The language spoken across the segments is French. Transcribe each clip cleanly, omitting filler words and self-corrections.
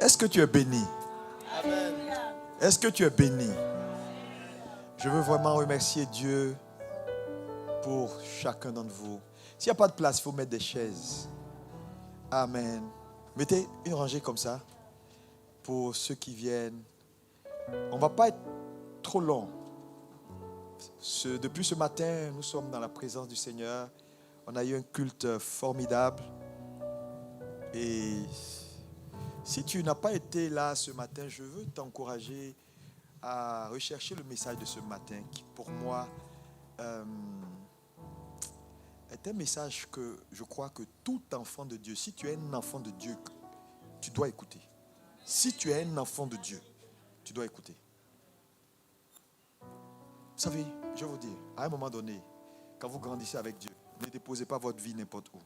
Est-ce que tu es béni? Amen. Est-ce que tu es béni? Je veux vraiment remercier Dieu pour chacun d'entre vous. S'il n'y a pas de place, il faut mettre des chaises. Amen. Mettez une rangée comme ça pour ceux qui viennent. On ne va pas être trop long. Depuis ce matin, nous sommes dans la présence du Seigneur. On a eu un culte formidable. Et si tu n'as pas été là ce matin, je veux t'encourager à rechercher le message de ce matin qui, pour moi, est un message que je crois que tout enfant de Dieu, si tu es un enfant de Dieu, tu dois écouter. Si tu es un enfant de Dieu, tu dois écouter. Vous savez, je vais vous dire, à un moment donné, quand vous grandissez avec Dieu, ne déposez pas votre vie n'importe où.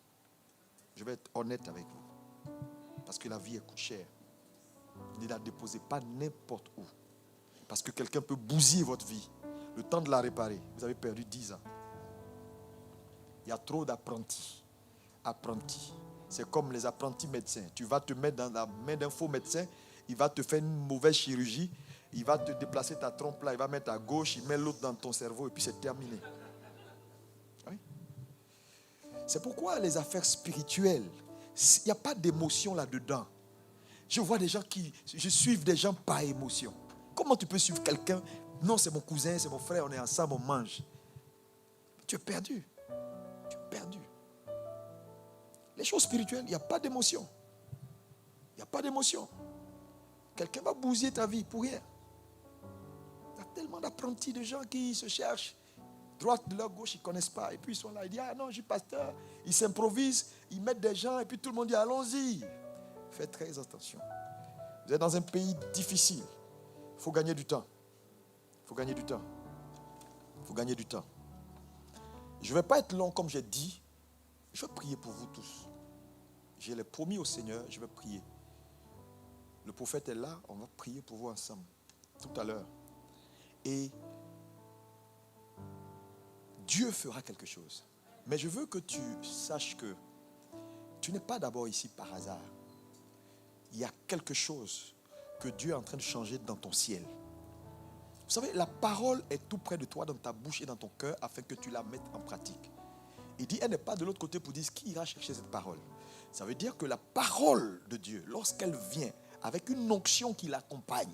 Je vais être honnête avec vous. Parce que la vie, elle coûte cher. Ne la déposez pas n'importe où. Parce que quelqu'un peut bousiller votre vie. Le temps de la réparer, vous avez perdu 10 ans. Il y a trop d'apprentis. Apprentis. C'est comme les apprentis médecins. Tu vas te mettre dans la main d'un faux médecin, il va te faire une mauvaise chirurgie, il va te déplacer ta trompe là, il va mettre à gauche, il met l'autre dans ton cerveau et puis c'est terminé. Oui. C'est pourquoi les affaires spirituelles, il n'y a pas d'émotion là-dedans. Je vois des gens je suis des gens par émotion. Comment tu peux suivre quelqu'un? Non, c'est mon cousin, c'est mon frère, on est ensemble, on mange. Tu es perdu. Tu es perdu. Les choses spirituelles, il n'y a pas d'émotion. Il n'y a pas d'émotion. Quelqu'un va bousiller ta vie pour rien. Il y a tellement d'apprentis de gens qui se cherchent. Droite de leur gauche, ils ne connaissent pas. Et puis ils sont là, ils disent, ah non, je suis pasteur. Ils s'improvisent, ils mettent des gens et puis tout le monde dit, allons-y. Faites très attention. Vous êtes dans un pays difficile. Il faut gagner du temps. Il faut gagner du temps. Il faut gagner du temps. Je ne vais pas être long comme j'ai dit. Je vais prier pour vous tous. Je l'ai promis au Seigneur, je vais prier. Le prophète est là, on va prier pour vous ensemble, tout à l'heure. Et Dieu fera quelque chose. Mais je veux que tu saches que tu n'es pas d'abord ici par hasard. Il y a quelque chose que Dieu est en train de changer dans ton ciel. Vous savez, la parole est tout près de toi, dans ta bouche et dans ton cœur, afin que tu la mettes en pratique. Il dit, elle n'est pas de l'autre côté pour dire qui ira chercher cette parole. Ça veut dire que la parole de Dieu, lorsqu'elle vient avec une onction qui l'accompagne,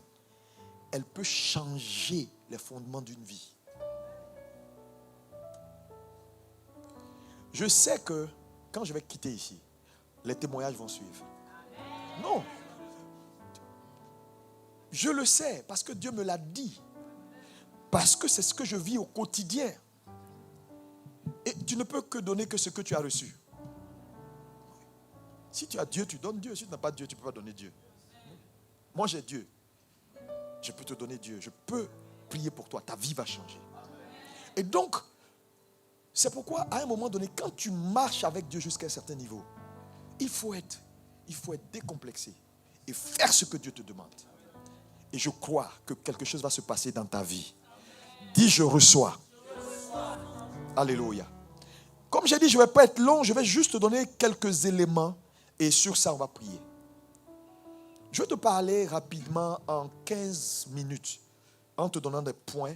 elle peut changer les fondements d'une vie. Je sais que quand je vais quitter ici, les témoignages vont suivre. Non. Je le sais parce que Dieu me l'a dit. Parce que c'est ce que je vis au quotidien. Et tu ne peux que donner que ce que tu as reçu. Si tu as Dieu, tu donnes Dieu. Si tu n'as pas Dieu, tu ne peux pas donner Dieu. Moi, j'ai Dieu. Je peux te donner Dieu. Je peux prier pour toi. Ta vie va changer. Et donc, c'est pourquoi, à un moment donné, quand tu marches avec Dieu jusqu'à un certain niveau, il faut être décomplexé et faire ce que Dieu te demande. Et je crois que quelque chose va se passer dans ta vie. Dis, je reçois. Alléluia. Comme j'ai dit, je ne vais pas être long, je vais juste te donner quelques éléments et sur ça, on va prier. Je vais te parler rapidement en 15 minutes en te donnant des points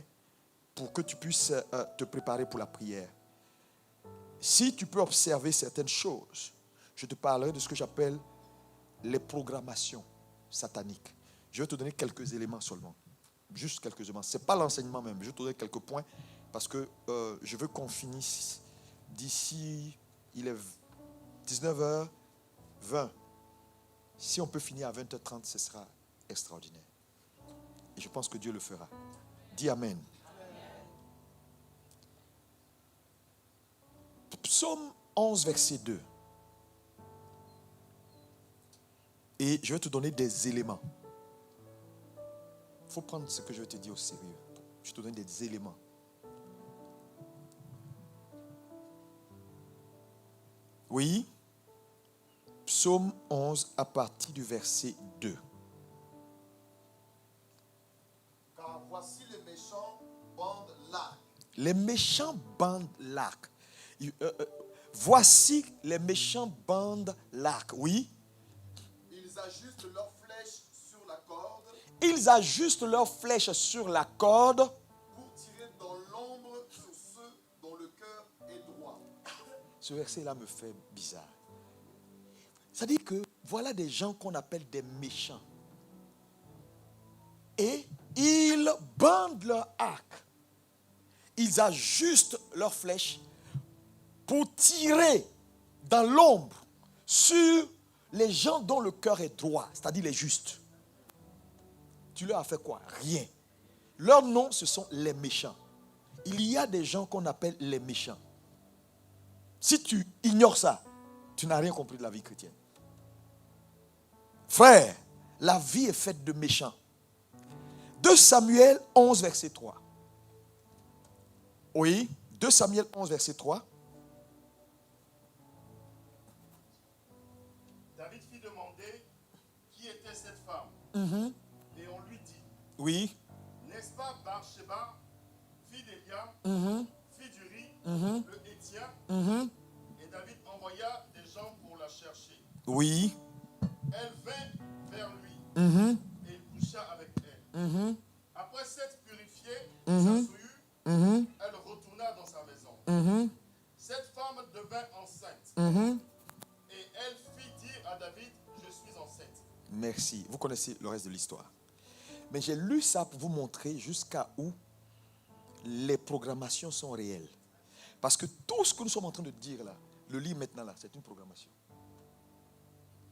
pour que tu puisses te préparer pour la prière. Si tu peux observer certaines choses, je te parlerai de ce que j'appelle les programmations sataniques. Je vais te donner quelques éléments seulement. Juste quelques éléments. Ce n'est pas l'enseignement même. Je vais te donner quelques points parce que je veux qu'on finisse d'ici, il est 19h20. Si on peut finir à 20h30, ce sera extraordinaire. Et je pense que Dieu le fera. Dis Amen. Psaume 11, verset 2. Et je vais te donner des éléments. Il faut prendre ce que je vais te dire au sérieux. Je te donne des éléments. Oui. Psaume 11 à partir du verset 2. Car voici les méchants bandent l'arc. Les méchants bandent l'arc. Voici les méchants bandent l'arc. Oui. Ils ajustent leurs flèches flèches sur la corde Ils ajustent leurs flèches sur la corde pour tirer dans l'ombre sur ceux dont le cœur est droit. Ce verset-là me fait bizarre. Ça dit que voilà des gens qu'on appelle des méchants. Et ils bandent leur arc. Ils ajustent leurs flèches pour tirer dans l'ombre sur les gens dont le cœur est droit, c'est-à-dire les justes. Tu leur as fait quoi? Rien. Leur nom, ce sont les méchants. Il y a des gens qu'on appelle les méchants. Si tu ignores ça, tu n'as rien compris de la vie chrétienne. Frère, la vie est faite de méchants. 2 Samuel 11, verset 3. Oui, 2 Samuel 11, verset 3. David fit demander qui était cette femme. Et on lui dit, Oui. n'est-ce pas Bathsheba, fille d'Eliam, fille d'Uri, le Héthien? Et David envoya des gens pour la chercher. Oui. Elle vint vers lui et il coucha avec elle. Après s'être purifiée de sa souillure, elle retourna dans sa maison. Cette femme devint enceinte et elle fit dire à David, je suis enceinte. Merci. Vous connaissez le reste de l'histoire. Mais j'ai lu ça pour vous montrer jusqu'à où les programmations sont réelles. Parce que tout ce que nous sommes en train de dire là, le livre maintenant là, c'est une programmation.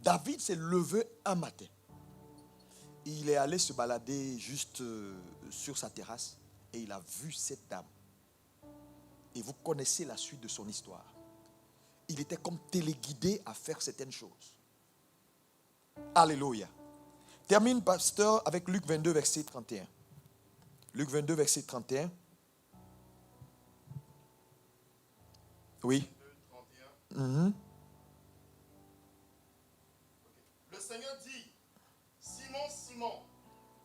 David s'est levé un matin. Il est allé se balader juste sur sa terrasse et il a vu cette dame. Et vous connaissez la suite de son histoire. Il était comme téléguidé à faire certaines choses. Alléluia. Termine, pasteur, avec Luc 22, verset 31. Luc 22, verset 31. Oui. 31. Le Seigneur dit, Simon, Simon,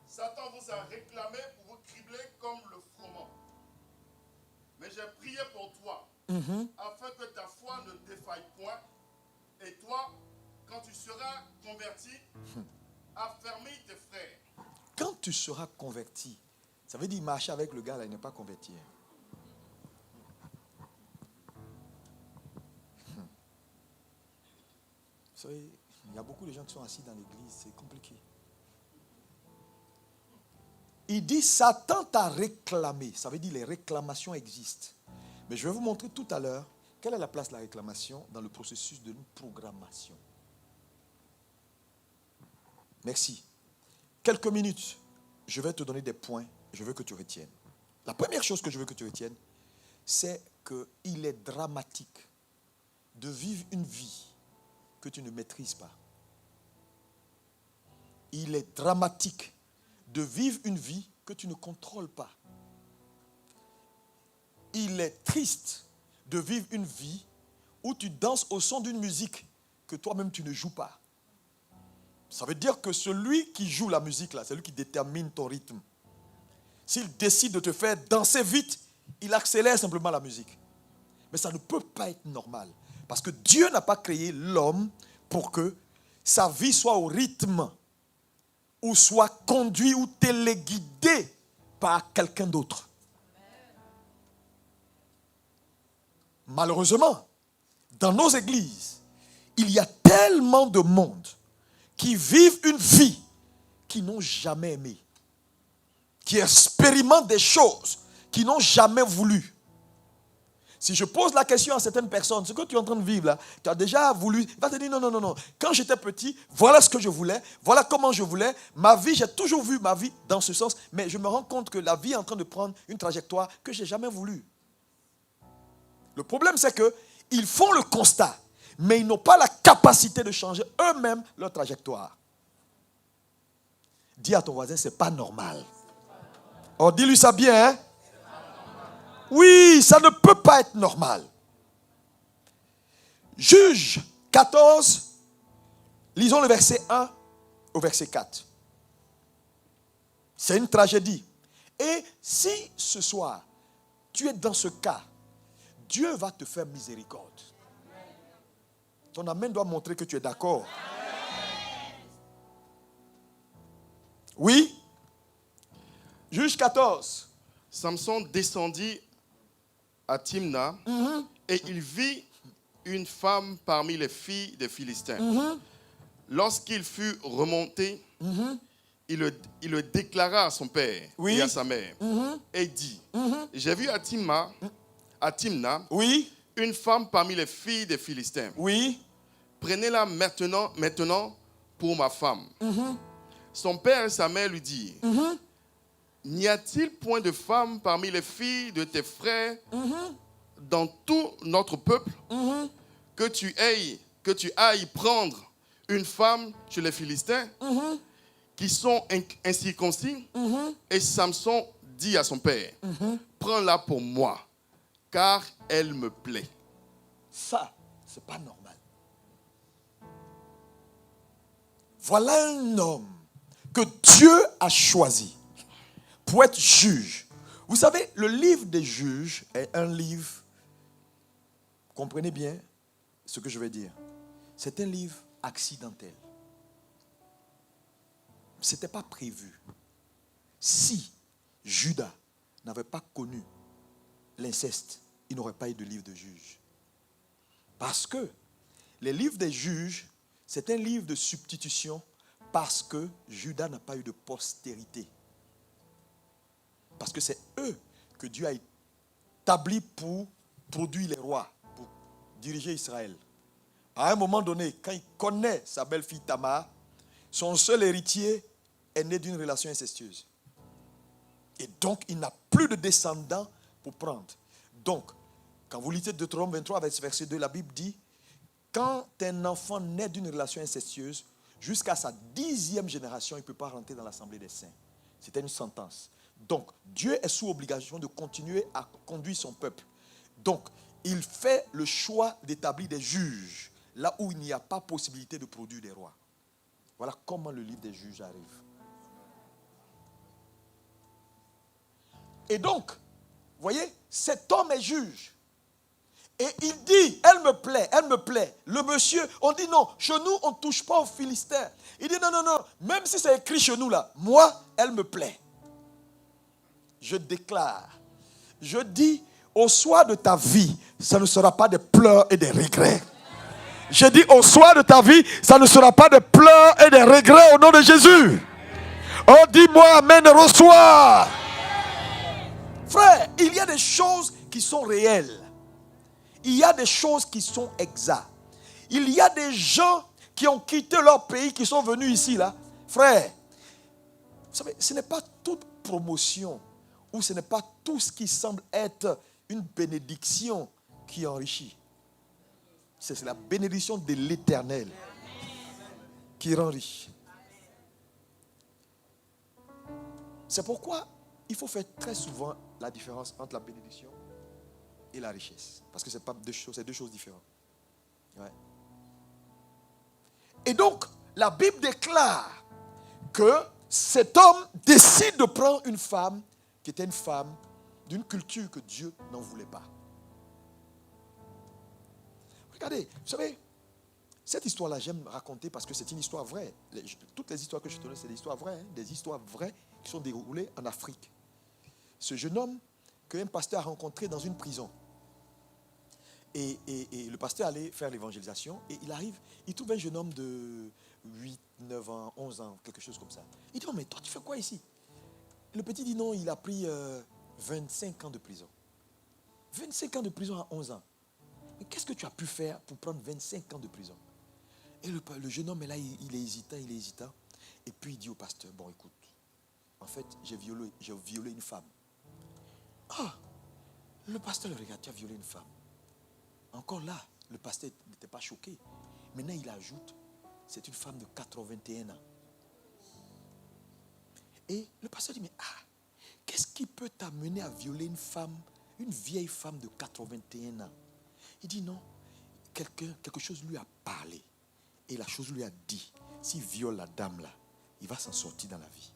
Satan vous a réclamé pour vous cribler comme le froment. Mais j'ai prié pour toi, afin que ta foi ne défaille point. Et toi, quand tu seras converti, affermis tes frères. Quand tu seras converti, ça veut dire marcher avec le gars là, il n'est pas converti. Vous savez, il y a beaucoup de gens qui sont assis dans l'église, c'est compliqué. Il dit, Satan t'a réclamé. Ça veut dire les réclamations existent. Mais je vais vous montrer tout à l'heure quelle est la place de la réclamation dans le processus de programmation. Merci. Quelques minutes, je vais te donner des points, je veux que tu retiennes. La première chose que je veux que tu retiennes, c'est qu'il est dramatique de vivre une vie que tu ne maîtrises pas. Il est dramatique de vivre une vie que tu ne contrôles pas. Il est triste de vivre une vie où tu danses au son d'une musique que toi-même tu ne joues pas. Ça veut dire que celui qui joue la musique là, c'est lui qui détermine ton rythme. S'il décide de te faire danser vite, il accélère simplement la musique. Mais ça ne peut pas être normal. Parce que Dieu n'a pas créé l'homme pour que sa vie soit au rythme ou soit conduit ou téléguidé par quelqu'un d'autre. Malheureusement, dans nos églises, il y a tellement de monde qui vivent une vie qu'ils n'ont jamais aimée, qui expérimentent des choses qu'ils n'ont jamais voulu. Si je pose la question à certaines personnes, ce que tu es en train de vivre là, tu as déjà voulu, il va te dire non. Quand j'étais petit, voilà ce que je voulais, voilà comment je voulais. Ma vie, j'ai toujours vu ma vie dans ce sens, mais je me rends compte que la vie est en train de prendre une trajectoire que je n'ai jamais voulu. Le problème, c'est qu'ils font le constat, mais ils n'ont pas la capacité de changer eux-mêmes leur trajectoire. Dis à ton voisin, c'est pas normal. Oh, dis-lui ça bien, hein? Oui, ça ne peut pas être normal. Juge 14, lisons le verset 1 au verset 4. C'est une tragédie. Et si ce soir, tu es dans ce cas, Dieu va te faire miséricorde. Ton amen doit montrer que tu es d'accord. Oui. Juge 14. Samson descendit à Timna et il vit une femme parmi les filles des Philistins. Lorsqu'il fut remonté, il le déclara à son père et à sa mère et dit, j'ai vu à Timna, Oui. une femme parmi les filles des Philistins. Oui. Prenez-la maintenant pour ma femme. Son père et sa mère lui dirent, n'y a-t-il point de femme parmi les filles de tes frères dans tout notre peuple que tu ailles prendre une femme chez les Philistins qui sont incirconcis? Et Samson dit à son père, prends-la pour moi, car elle me plaît. Ça, c'est pas normal. Voilà un homme que Dieu a choisi pour être juge. Vous savez, le livre des juges est un livre, comprenez bien ce que je vais dire, c'est un livre accidentel. Ce n'était pas prévu. Si Judas n'avait pas connu l'inceste, il n'aurait pas eu de livre de juges. Parce que les livres des juges, c'est un livre de substitution parce que Judas n'a pas eu de postérité. Parce que c'est eux que Dieu a établis pour produire les rois, pour diriger Israël. À un moment donné, quand il connaît sa belle-fille Tamar, son seul héritier est né d'une relation incestueuse. Et donc, il n'a plus de descendants pour prendre. Donc, quand vous lisez Deutéronome 23, verset 2, la Bible dit, quand un enfant naît d'une relation incestueuse, jusqu'à sa 10e génération, il ne peut pas rentrer dans l'assemblée des saints. C'était une sentence. Donc, Dieu est sous obligation de continuer à conduire son peuple. Donc, il fait le choix d'établir des juges, là où il n'y a pas possibilité de produire des rois. Voilà comment le livre des juges arrive. Et donc, vous voyez, cet homme est juge. Et il dit, elle me plaît, elle me plaît. Le monsieur, on dit non, chez nous, on ne touche pas aux Philistins. Il dit non, non, non, même si c'est écrit chez nous là, moi, elle me plaît. Je déclare, je dis, au soir de ta vie, ça ne sera pas des pleurs et des regrets. Je dis, au soir de ta vie, ça ne sera pas des pleurs et des regrets au nom de Jésus. Oh, dis-moi amen et reçois. Frère, il y a des choses qui sont réelles. Il y a des choses qui sont exactes. Il y a des gens qui ont quitté leur pays, qui sont venus ici, là. Frère, vous savez, ce n'est pas toute promotion ou ce n'est pas tout ce qui semble être une bénédiction qui enrichit. C'est la bénédiction de l'Éternel qui rend riche. C'est pourquoi il faut faire très souvent la différence entre la bénédiction et la richesse. Parce que c'est deux choses différentes. Ouais. Et donc, la Bible déclare que cet homme décide de prendre une femme qui était une femme d'une culture que Dieu n'en voulait pas. Regardez, vous savez, cette histoire-là, j'aime raconter parce que c'est une histoire vraie. Toutes les histoires que je te donne, c'est des histoires vraies. Des histoires vraies qui sont déroulées en Afrique. Ce jeune homme qu'un pasteur a rencontré dans une prison. Et le pasteur allait faire l'évangélisation et il arrive, il trouve un jeune homme de 8, 9 ans, 11 ans, quelque chose comme ça. Il dit, oh, mais toi, tu fais quoi ici? Le petit dit, non, il a pris 25 ans de prison. 25 ans de prison à 11 ans. Mais qu'est-ce que tu as pu faire pour prendre 25 ans de prison? Et le jeune homme est là, il est hésitant. Et puis il dit au pasteur, bon écoute, en fait, j'ai violé une femme. Ah, le pasteur le regarde, tu as violé une femme. Encore là, le pasteur n'était pas choqué. Maintenant, il ajoute, c'est une femme de 81 ans. Et le pasteur dit, mais qu'est-ce qui peut t'amener à violer une femme, une vieille femme de 81 ans? Il dit non, quelque chose lui a parlé. Et la chose lui a dit, s'il viole la dame là, il va s'en sortir dans la vie.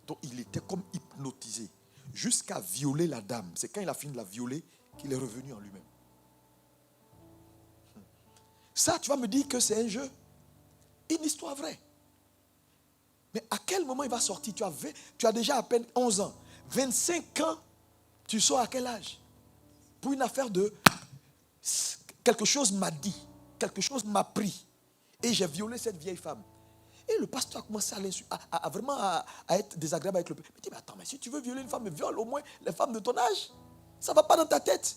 Donc il était comme hypnotisé, jusqu'à violer la dame. C'est quand il a fini de la violer qu'il est revenu en lui-même. Ça, tu vas me dire que c'est un jeu? Une histoire vraie. Mais à quel moment il va sortir? Tu as déjà à peine 11 ans. 25 ans, tu sors à quel âge? Pour une affaire de... Quelque chose m'a dit, quelque chose m'a pris. Et j'ai violé cette vieille femme. Et le pasteur a commencé à vraiment être désagréable avec le peuple. Il dit, mais attends, mais si tu veux violer une femme, viole au moins les femmes de ton âge. Ça ne va pas dans ta tête.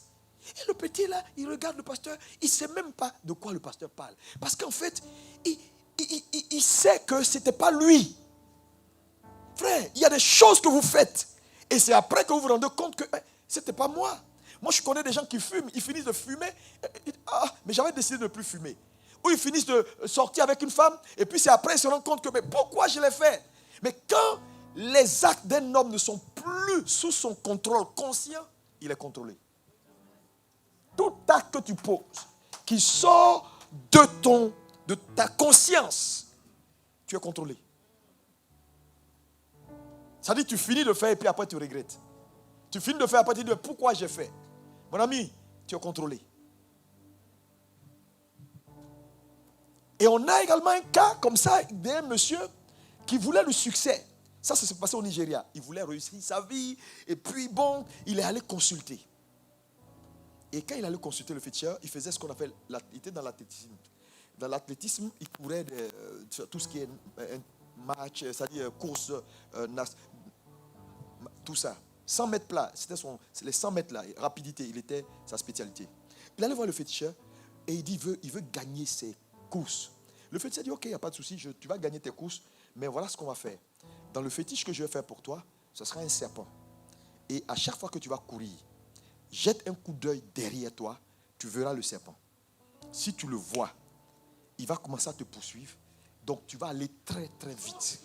Et le petit là, il regarde le pasteur, il ne sait même pas de quoi le pasteur parle. Parce qu'en fait, il sait que ce n'était pas lui. Frère, il y a des choses que vous faites. Et c'est après que vous vous rendez compte que ce n'était pas moi. Moi, je connais des gens qui fument, ils finissent de fumer. Mais j'avais décidé de ne plus fumer. Ou ils finissent de sortir avec une femme, et puis c'est après ils se rendent compte que, mais pourquoi je l'ai fait? Mais quand les actes d'un homme ne sont plus sous son contrôle conscient, il est contrôlé. Tout acte que tu poses, qui sort de ta conscience, tu es contrôlé. Ça dit, tu finis de faire et puis après tu regrettes. Tu finis de faire, après tu dis, pourquoi j'ai fait? Mon ami, tu es contrôlé. Et on a également un cas comme ça d'un monsieur qui voulait le succès. Ça s'est passé au Nigeria. Il voulait réussir sa vie. Et puis, bon, il est allé consulter. Et quand il allait consulter le féticheur, il faisait ce qu'on appelle, il était dans l'athlétisme. Dans l'athlétisme, il courait tout ce qui est match, c'est-à-dire course, tout ça. 100 mètres plat, c'était les 100 mètres là, rapidité, il était sa spécialité. Il allait voir le féticheur et il dit, il veut gagner ses courses. Le féticheur dit, ok, il n'y a pas de souci, tu vas gagner tes courses, mais voilà ce qu'on va faire. Dans le fétiche que je vais faire pour toi, ce sera un serpent. Et à chaque fois que tu vas courir, jette un coup d'œil derrière toi, tu verras le serpent. Si tu le vois, il va commencer à te poursuivre, donc tu vas aller très très vite.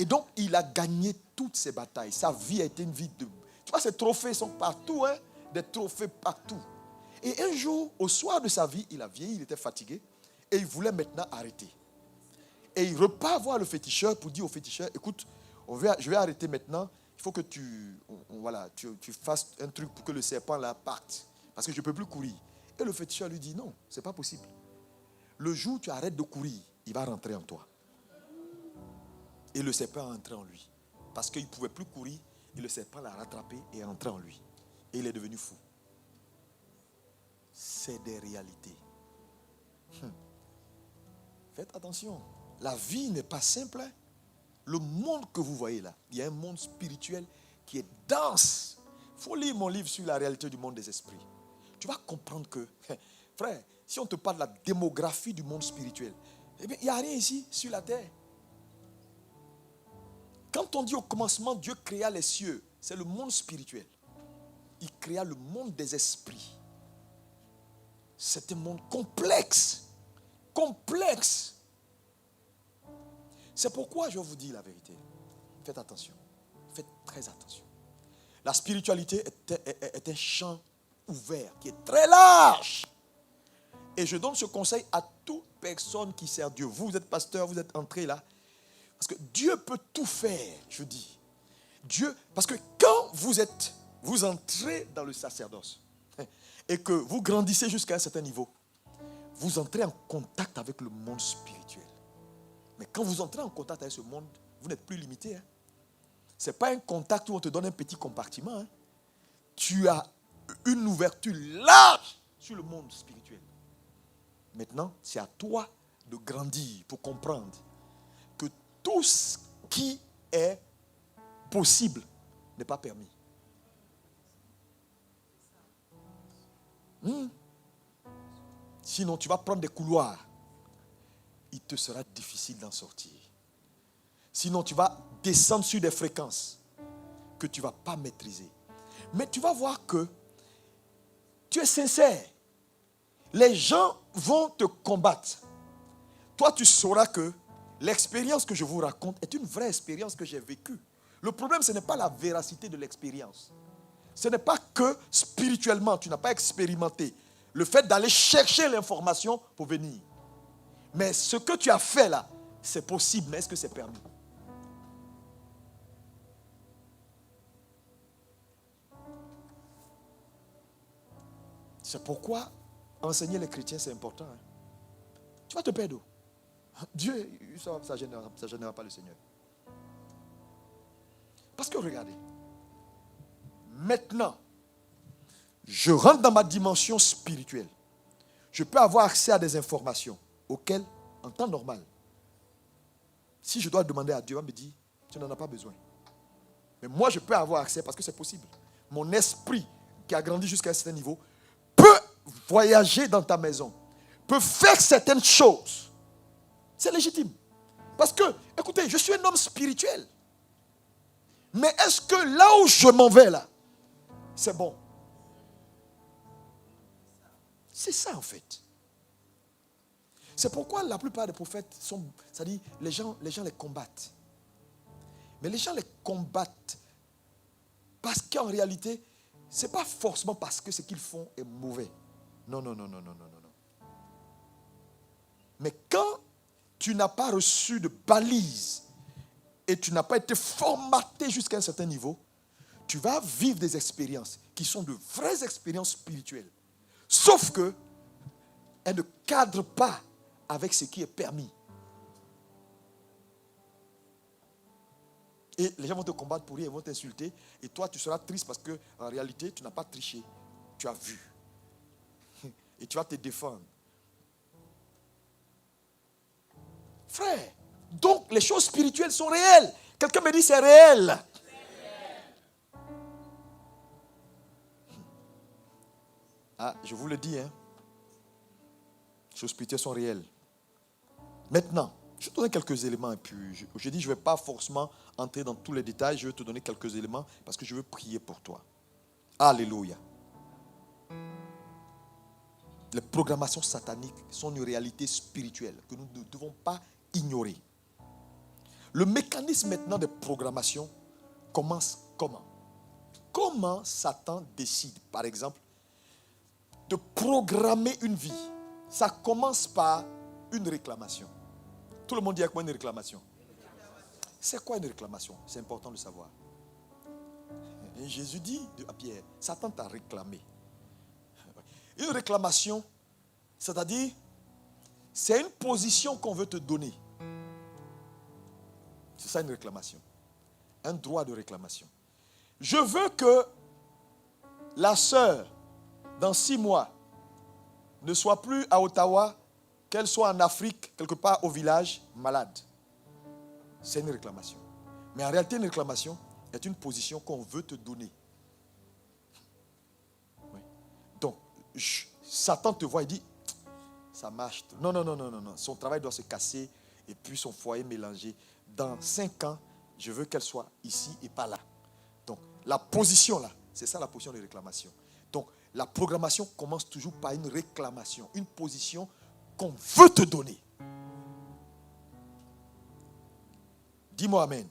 Et donc, il a gagné toutes ses batailles. Sa vie a été une vie de... Tu vois, ses trophées sont partout, hein? Des trophées partout. Et un jour, au soir de sa vie, il a vieilli, il était fatigué. Et il voulait maintenant arrêter. Et il repart voir le féticheur pour dire au féticheur, écoute, je vais arrêter maintenant. Il faut que tu fasses un truc pour que le serpent là parte. Parce que je ne peux plus courir. Et le féticheur lui dit, non, ce n'est pas possible. Le jour où tu arrêtes de courir, il va rentrer en toi. Et le serpent est entré en lui. Parce qu'il ne pouvait plus courir. Et le serpent l'a rattrapé et est entré en lui. Et il est devenu fou. C'est des réalités. Faites attention. La vie n'est pas simple. Hein? Le monde que vous voyez là, il y a un monde spirituel qui est dense. Il faut lire mon livre sur la réalité du monde des esprits. Tu vas comprendre que, frère, si on te parle de la démographie du monde spirituel, eh bien, il n'y a rien ici sur la terre. Quand on dit au commencement, Dieu créa les cieux, c'est le monde spirituel. Il créa le monde des esprits. C'est un monde complexe. Complexe. C'est pourquoi je vous dis la vérité. Faites attention. Faites très attention. La spiritualité est un champ ouvert qui est très large. Et je donne ce conseil à toute personne qui sert Dieu. Vous êtes pasteur, vous êtes entré là. Parce que Dieu peut tout faire, je dis. Dieu, parce que quand vous entrez dans le sacerdoce et que vous grandissez jusqu'à un certain niveau, vous entrez en contact avec le monde spirituel. Mais quand vous entrez en contact avec ce monde, vous n'êtes plus limité. Hein. Ce n'est pas un contact où on te donne un petit compartiment. Hein. Tu as une ouverture large sur le monde spirituel. Maintenant, c'est à toi de grandir pour comprendre que tout ce qui est possible n'est pas permis. Sinon, tu vas prendre des couloirs. Il te sera difficile d'en sortir. Sinon, tu vas descendre sur des fréquences que tu ne vas pas maîtriser. Mais tu vas voir que tu es sincère. Les gens vont te combattre. Toi, tu sauras que l'expérience que je vous raconte est une vraie expérience que j'ai vécue. Le problème, ce n'est pas la véracité de l'expérience. Ce n'est pas que spirituellement, tu n'as pas expérimenté le fait d'aller chercher l'information pour venir. Mais ce que tu as fait là, c'est possible, mais est-ce que c'est permis? C'est pourquoi enseigner les chrétiens, c'est important. Hein? Tu vas te perdre. Dieu, ça ne gênera pas le Seigneur. Parce que regardez, maintenant, je rentre dans ma dimension spirituelle. Je peux avoir accès à des informations auxquelles, en temps normal, si je dois demander à Dieu, il va me dire, tu n'en as pas besoin. Mais moi, je peux avoir accès parce que c'est possible. Mon esprit, qui a grandi jusqu'à un certain niveau, peut voyager dans ta maison, peut faire certaines choses. C'est légitime. Parce que, écoutez, je suis un homme spirituel. Mais est-ce que là où je m'en vais là, c'est bon? C'est ça en fait. C'est pourquoi la plupart des prophètes sont, c'est-à-dire les gens les combattent. Mais les gens les combattent parce qu'en réalité, ce n'est pas forcément parce que ce qu'ils font est mauvais. Non. Mais quand tu n'as pas reçu de balises et tu n'as pas été formaté jusqu'à un certain niveau, tu vas vivre des expériences qui sont de vraies expériences spirituelles. Sauf que elles ne cadrent pas avec ce qui est permis. Et les gens vont te combattre pour rien, ils vont t'insulter. Et toi, tu seras triste parce que en réalité, tu n'as pas triché. Tu as vu. Et tu vas te défendre. Frère, donc les choses spirituelles sont réelles. Quelqu'un me dit c'est réel. Ah, je vous le dis, hein. Les choses spirituelles sont réelles. Maintenant, je vais te donner quelques éléments. Et puis, je dis, je ne vais pas forcément entrer dans tous les détails. Je vais te donner quelques éléments parce que je veux prier pour toi. Alléluia. Les programmations sataniques sont une réalité spirituelle que nous ne devons pas ignorer. Le mécanisme maintenant de programmation commence comment? Comment Satan décide, par exemple, de programmer une vie? Ça commence par une réclamation. Tout le monde dit avec moi une réclamation. C'est quoi une réclamation? C'est important de savoir. Et Jésus dit à Pierre, Satan t'a réclamé. Une réclamation, c'est-à-dire, c'est une position qu'on veut te donner. C'est ça une réclamation. Un droit de réclamation. Je veux que la sœur, dans 6 mois, ne soit plus à Ottawa, qu'elle soit en Afrique, quelque part au village, malade. C'est une réclamation. Mais en réalité, une réclamation est une position qu'on veut te donner. Oui. Donc, Satan te voit et dit, ça marche. Non. Son travail doit se casser et puis son foyer mélangé. Dans 5 ans, je veux qu'elle soit ici et pas là. Donc, la position là, c'est ça la position de réclamation. Donc, la programmation commence toujours par une réclamation, une position qu'on veut te donner. Dis-moi amen.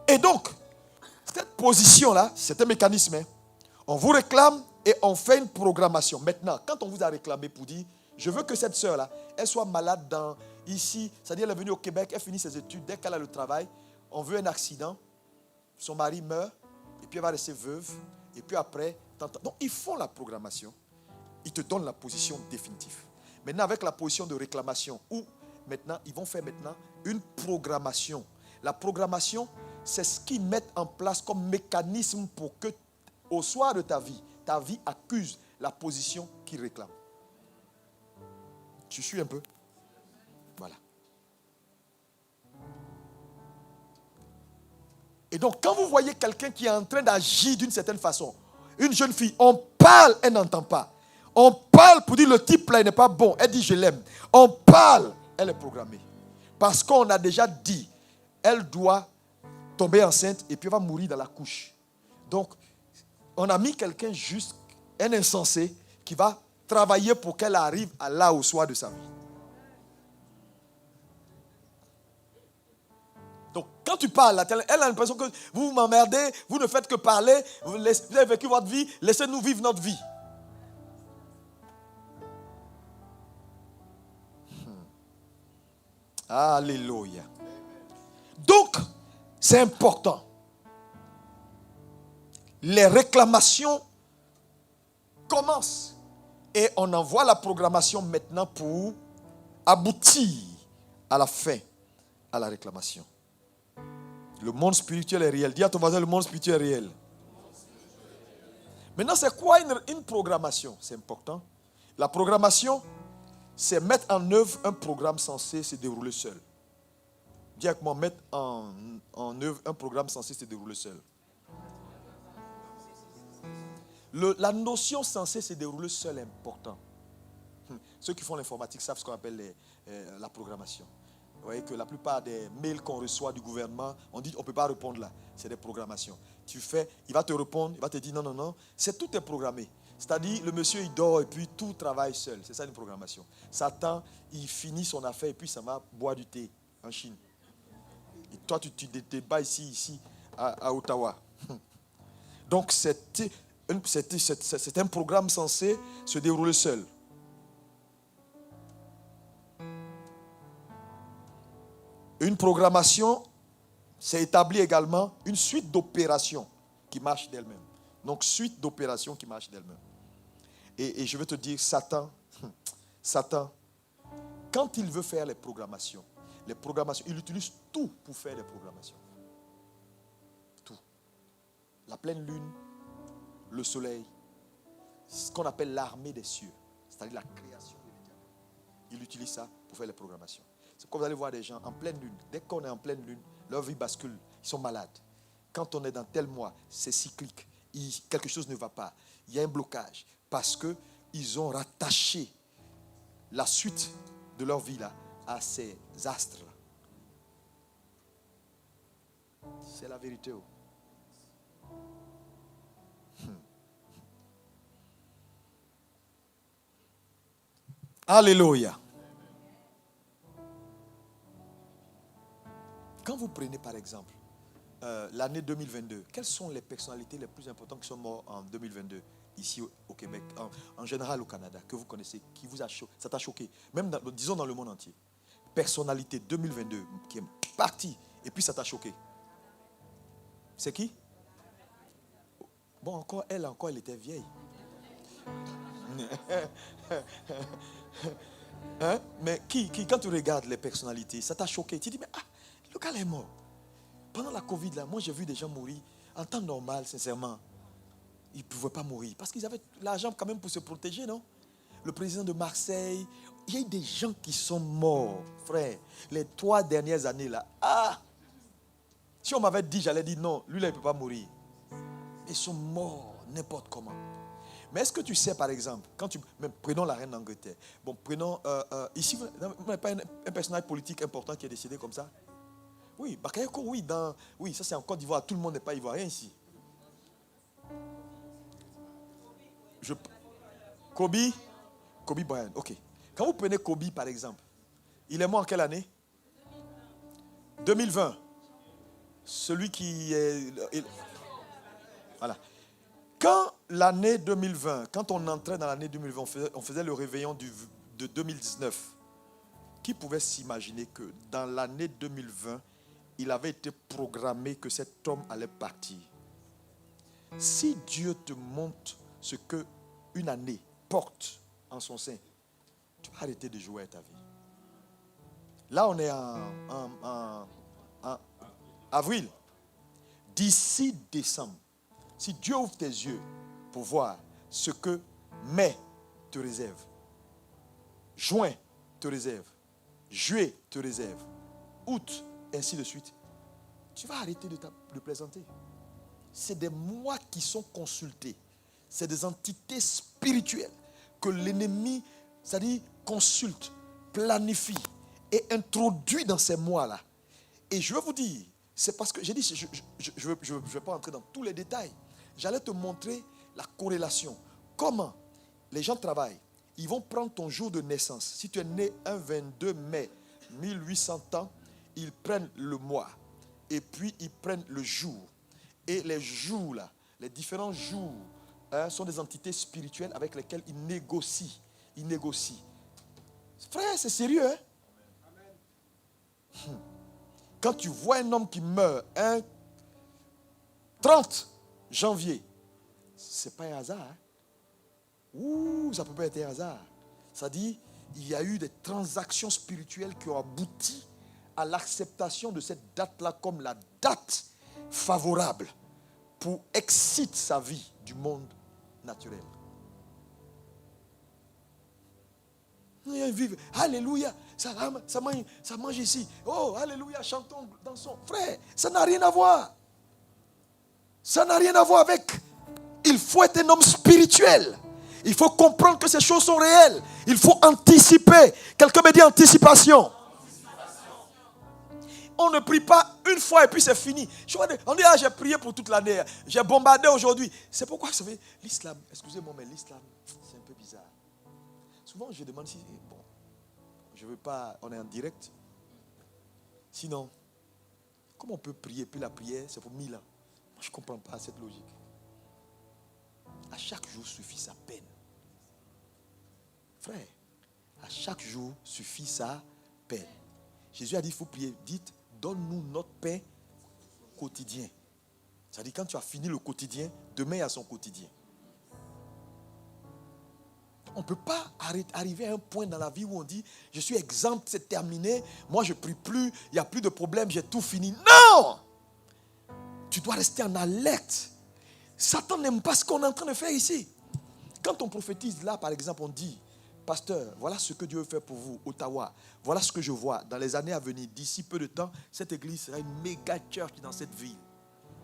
Et donc, cette position-là, c'est un mécanisme. Hein. On vous réclame et on fait une programmation. Maintenant, quand on vous a réclamé pour dire, je veux que cette sœur-là, elle soit malade ici, c'est-à-dire elle est venue au Québec, elle finit ses études, dès qu'elle a le travail, on veut un accident, son mari meurt, et puis elle va rester veuve, et puis après, donc ils font la programmation, ils te donnent la position définitive. Maintenant, avec la position de réclamation, où maintenant, ils vont faire maintenant une programmation. La programmation, c'est ce qu'ils mettent en place comme mécanisme pour que, au soir de ta vie accuse la position qu'ils réclament. Tu suis un peu? Voilà. Et donc, quand vous voyez quelqu'un qui est en train d'agir d'une certaine façon, une jeune fille, on parle, elle n'entend pas. On parle pour dire le type là, il n'est pas bon. Elle dit je l'aime. On parle, elle est programmée. Parce qu'on a déjà dit, elle doit tomber enceinte et puis elle va mourir dans la couche. Donc, on a mis quelqu'un juste, un insensé, qui va travailler pour qu'elle arrive à là au soir de sa vie. Donc, quand tu parles, elle a l'impression que vous m'emmerdez, vous ne faites que parler, vous avez vécu votre vie, laissez-nous vivre notre vie. Alléluia. Donc, c'est important. Les réclamations commencent et on envoie la programmation maintenant pour aboutir à la fin, à la réclamation. Le monde spirituel est réel. Dis à ton voisin, le monde spirituel est réel. Maintenant, c'est quoi une programmation? C'est important. La programmation, c'est mettre en œuvre un programme censé se dérouler seul. Dis avec moi, mettre en œuvre un programme censé se dérouler seul. La notion censée se dérouler seul est importante. Ceux qui font l'informatique savent ce qu'on appelle la programmation. Vous voyez que la plupart des mails qu'on reçoit du gouvernement, on dit on ne peut pas répondre là. C'est des programmations. Tu fais, il va te répondre, il va te dire non, non, non. Tout est programmé. C'est-à-dire, le monsieur, il dort et puis tout travaille seul. C'est ça une programmation. Satan, il finit son affaire et puis ça va boire du thé en Chine. Et toi, tu te débats ici à Ottawa. Donc, c'est un programme censé se dérouler seul. Une programmation, c'est établir également une suite d'opérations qui marchent d'elles-mêmes. Donc, suite d'opérations qui marchent d'elles-mêmes. Et je veux te dire, Satan, quand il veut faire les programmations, il utilise tout pour faire les programmations. Tout. La pleine lune, le soleil, ce qu'on appelle l'armée des cieux, c'est-à-dire la création de l'Éternel. Il utilise ça pour faire les programmations. C'est comme vous allez voir des gens en pleine lune. Dès qu'on est en pleine lune, leur vie bascule. Ils sont malades. Quand on est dans tel mois, c'est cyclique. Quelque chose ne va pas. Il y a un blocage. Parce qu'ils ont rattaché la suite de leur vie là, à ces astres-là. C'est la vérité. Alléluia. Quand vous prenez par exemple l'année 2022, quelles sont les personnalités les plus importantes qui sont mortes en 2022 ici au Québec, en général au Canada, que vous connaissez, qui vous a choqué, ça t'a choqué, même disons dans le monde entier. Personnalité 2022 qui est partie et puis ça t'a choqué. C'est qui? Bon, elle était vieille. Hein? Mais quand tu regardes les personnalités, ça t'a choqué. Tu dis, mais le gars est mort. Pendant la Covid, là, moi j'ai vu des gens mourir en temps normal, sincèrement. Ils ne pouvaient pas mourir parce qu'ils avaient l'argent quand même pour se protéger, non? Le président de Marseille, il y a eu des gens qui sont morts, frère. Les 3 dernières années, là. Si on m'avait dit, j'allais dire non, lui là, il ne peut pas mourir. Ils sont morts n'importe comment. Mais est-ce que tu sais, par exemple, prenons la reine d'Angleterre. Bon, prenons, ici, vous n'avez pas un personnage politique important qui est décédé comme ça? Oui, Bakayoko, oui, ça c'est en Côte d'Ivoire. Tout le monde n'est pas ivoirien ici. Kobe Bryant, ok. Quand vous prenez Kobe, par exemple, il est mort en quelle année? 2020. Celui qui est... Voilà. Quand l'année 2020, quand on entrait dans l'année 2020, on faisait le réveillon de 2019. Qui pouvait s'imaginer que dans l'année 2020, il avait été programmé que cet homme allait partir? Si Dieu te montre ce qu'une année porte en son sein, tu vas arrêter de jouer à ta vie. Là, on est en avril. D'ici décembre, si Dieu ouvre tes yeux pour voir ce que mai te réserve, juin te réserve, juillet te réserve, août, ainsi de suite, tu vas arrêter de plaisanter. C'est des mois qui sont consultés. C'est des entités spirituelles que l'ennemi, c'est-à-dire consulte, planifie et introduit dans ces mois-là. Et je veux vous dire, c'est parce que j'ai dit, je ne vais pas entrer dans tous les détails. J'allais te montrer la corrélation. Comment les gens travaillent. Ils vont prendre ton jour de naissance. Si tu es né un 22 mai 1800 ans, ils prennent le mois. Et puis ils prennent le jour. Et les jours là, les différents jours, sont des entités spirituelles avec lesquelles ils négocient. Ils négocient. Frère, c'est sérieux, hein? Amen. Quand tu vois un homme qui meurt un 30 janvier, c'est pas un hasard. Hein? Ça peut pas être un hasard. Ça dit, il y a eu des transactions spirituelles qui ont abouti à l'acceptation de cette date-là comme la date favorable pour exciter sa vie du monde naturel. Alléluia, ça mange ici. Oh, alléluia, chantons, dansons. Frère, ça n'a rien à voir. Ça n'a rien à voir avec. Il faut être un homme spirituel. Il faut comprendre que ces choses sont réelles. Il faut anticiper. Quelqu'un me dit anticipation. On ne prie pas une fois et puis c'est fini. On dit, j'ai prié pour toute l'année. J'ai bombardé aujourd'hui. C'est pourquoi, vous savez, l'islam, excusez-moi, mais l'islam, c'est un peu bizarre. Souvent, je demande si, bon, je ne veux pas, on est en direct. Sinon, comment on peut prier, puis la prière, c'est pour 1000 ans. Moi, je ne comprends pas cette logique. À chaque jour suffit sa peine. Frère, à chaque jour suffit sa peine. Jésus a dit, il faut prier. Dites, donne-nous notre pain quotidien. C'est-à-dire, quand tu as fini le quotidien, demain il y a son quotidien. On ne peut pas arriver à un point dans la vie où on dit, je suis exempt, c'est terminé, moi je ne prie plus, il n'y a plus de problème, j'ai tout fini. Non! Tu dois rester en alerte. Satan n'aime pas ce qu'on est en train de faire ici. Quand on prophétise là, par exemple, on dit, pasteur, voilà ce que Dieu veut faire pour vous, Ottawa. Voilà ce que je vois. Dans les années à venir, d'ici peu de temps, cette église sera une méga church dans cette ville.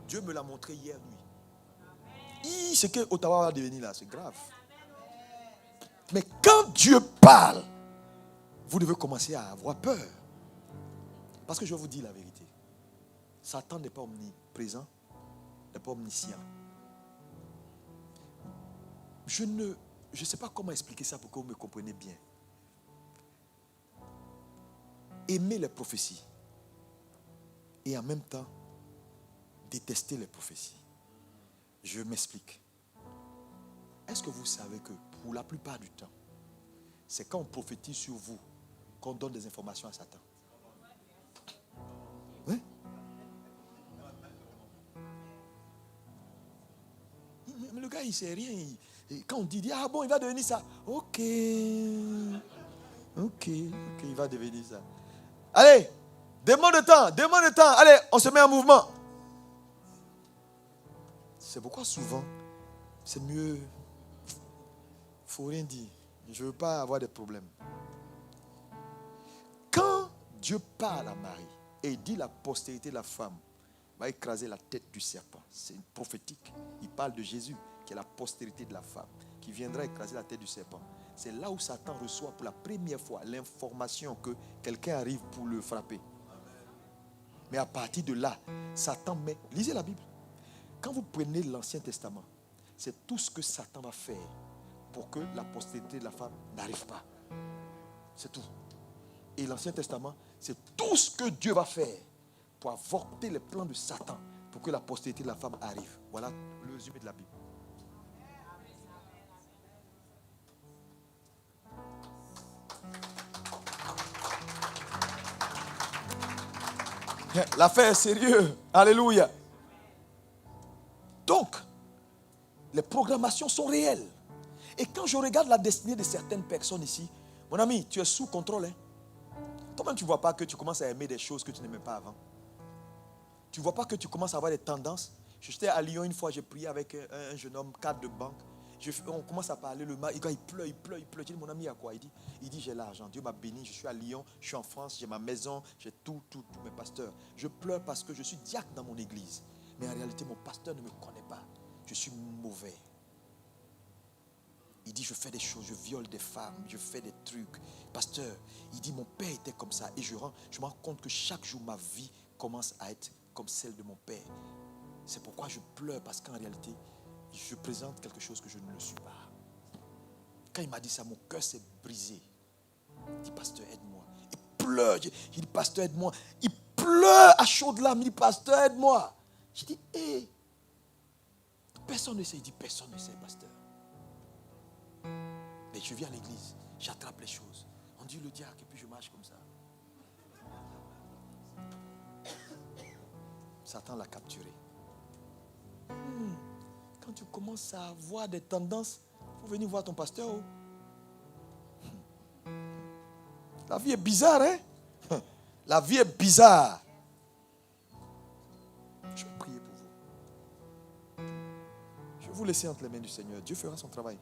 Dieu me l'a montré hier nuit. Ce que Ottawa va devenir là, c'est grave. Mais quand Dieu parle, vous devez commencer à avoir peur. Parce que je vais vous dire la vérité. Satan n'est pas omniprésent, n'est pas omniscient. Je ne sais pas comment expliquer ça pour que vous me compreniez bien. Aimer les prophéties et en même temps détester les prophéties. Je m'explique. Est-ce que vous savez que pour la plupart du temps, c'est quand on prophétise sur vous qu'on donne des informations à Satan? Oui? Mais le gars, il ne sait rien. Quand on dit, ah bon, il va devenir ça. Ok, il va devenir ça. Allez, demande de temps. Allez, on se met en mouvement. C'est pourquoi souvent, c'est mieux. Il ne faut rien dire. Je ne veux pas avoir de problèmes. Quand Dieu parle à Marie et dit la postérité de la femme va écraser la tête du serpent, c'est prophétique. Il parle de Jésus, qui est la postérité de la femme, qui viendra écraser la tête du serpent. C'est là où Satan reçoit pour la première fois l'information que quelqu'un arrive pour le frapper. Mais à partir de là, Satan met... Lisez la Bible. Quand vous prenez l'Ancien Testament, c'est tout ce que Satan va faire pour que la postérité de la femme n'arrive pas. C'est tout. Et l'Ancien Testament, c'est tout ce que Dieu va faire pour avorter les plans de Satan pour que la postérité de la femme arrive. Voilà le résumé de la Bible. L'affaire est sérieuse. Alléluia. Donc, les programmations sont réelles. Et quand je regarde la destinée de certaines personnes ici, mon ami, tu es sous contrôle. Comment tu ne vois pas que tu commences à aimer des choses que tu n'aimais pas avant? Tu ne vois pas que tu commences à avoir des tendances? J'étais à Lyon une fois, j'ai prié avec un jeune homme, cadre de banque. On commence à parler, quand il pleure. Je dis, mon ami, il y a quoi? Il dit, j'ai l'argent. Dieu m'a béni, je suis à Lyon, je suis en France, j'ai ma maison, j'ai tous mes pasteurs. Je pleure parce que je suis diacre dans mon église. Mais en réalité, mon pasteur ne me connaît pas. Je suis mauvais. Il dit, je fais des choses, je viole des femmes, je fais des trucs. Pasteur, il dit, mon père était comme ça. Et je me rends compte que chaque jour, ma vie commence à être comme celle de mon père. C'est pourquoi je pleure, parce qu'en réalité, je présente quelque chose que je ne le suis pas. Quand il m'a dit ça, mon cœur s'est brisé. Il dit, pasteur, aide-moi. Il pleure. Il dit, pasteur, aide-moi. Il pleure à chaudes larmes. Il dit, pasteur, aide-moi. Je dis, hé. Personne ne sait. Il dit, personne ne sait, pasteur. Mais je viens à l'église, j'attrape les choses. On dit le diacre et puis je marche comme ça. Satan l'a capturé. Quand tu commences à avoir des tendances, il faut venir voir ton pasteur. La vie est bizarre, hein? La vie est bizarre. Je vais prier pour vous. Je vais vous laisser entre les mains du Seigneur. Dieu fera son travail.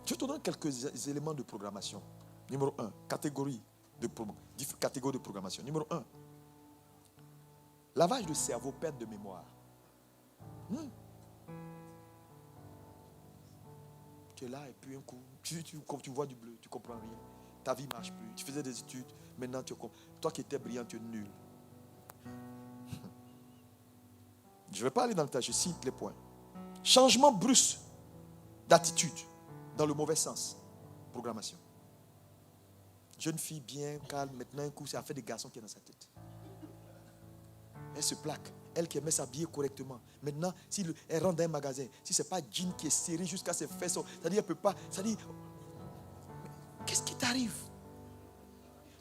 Je te donne quelques éléments de programmation. Numéro 1, catégorie de programmation. Numéro 1, lavage de cerveau, perte de mémoire. Tu es là et puis un coup, tu vois du bleu, tu ne comprends rien. Ta vie ne marche plus. Tu faisais des études, maintenant tu comprends. Toi qui étais brillant, tu es nul. Je ne vais pas aller dans le tas, je cite les points. Changement brusque d'attitude dans le mauvais sens. Programmation. Jeune fille bien calme, maintenant un coup, c'est l'affaire des garçons qui est dans sa tête. Elle se plaque. Elle qui aimait s'habiller correctement. Maintenant, si elle rentre dans un magasin, si ce n'est pas jean qui est serré jusqu'à ses fesses, c'est-à-dire qu'elle ne peut pas. C'est-à-dire, qu'est-ce qui t'arrive?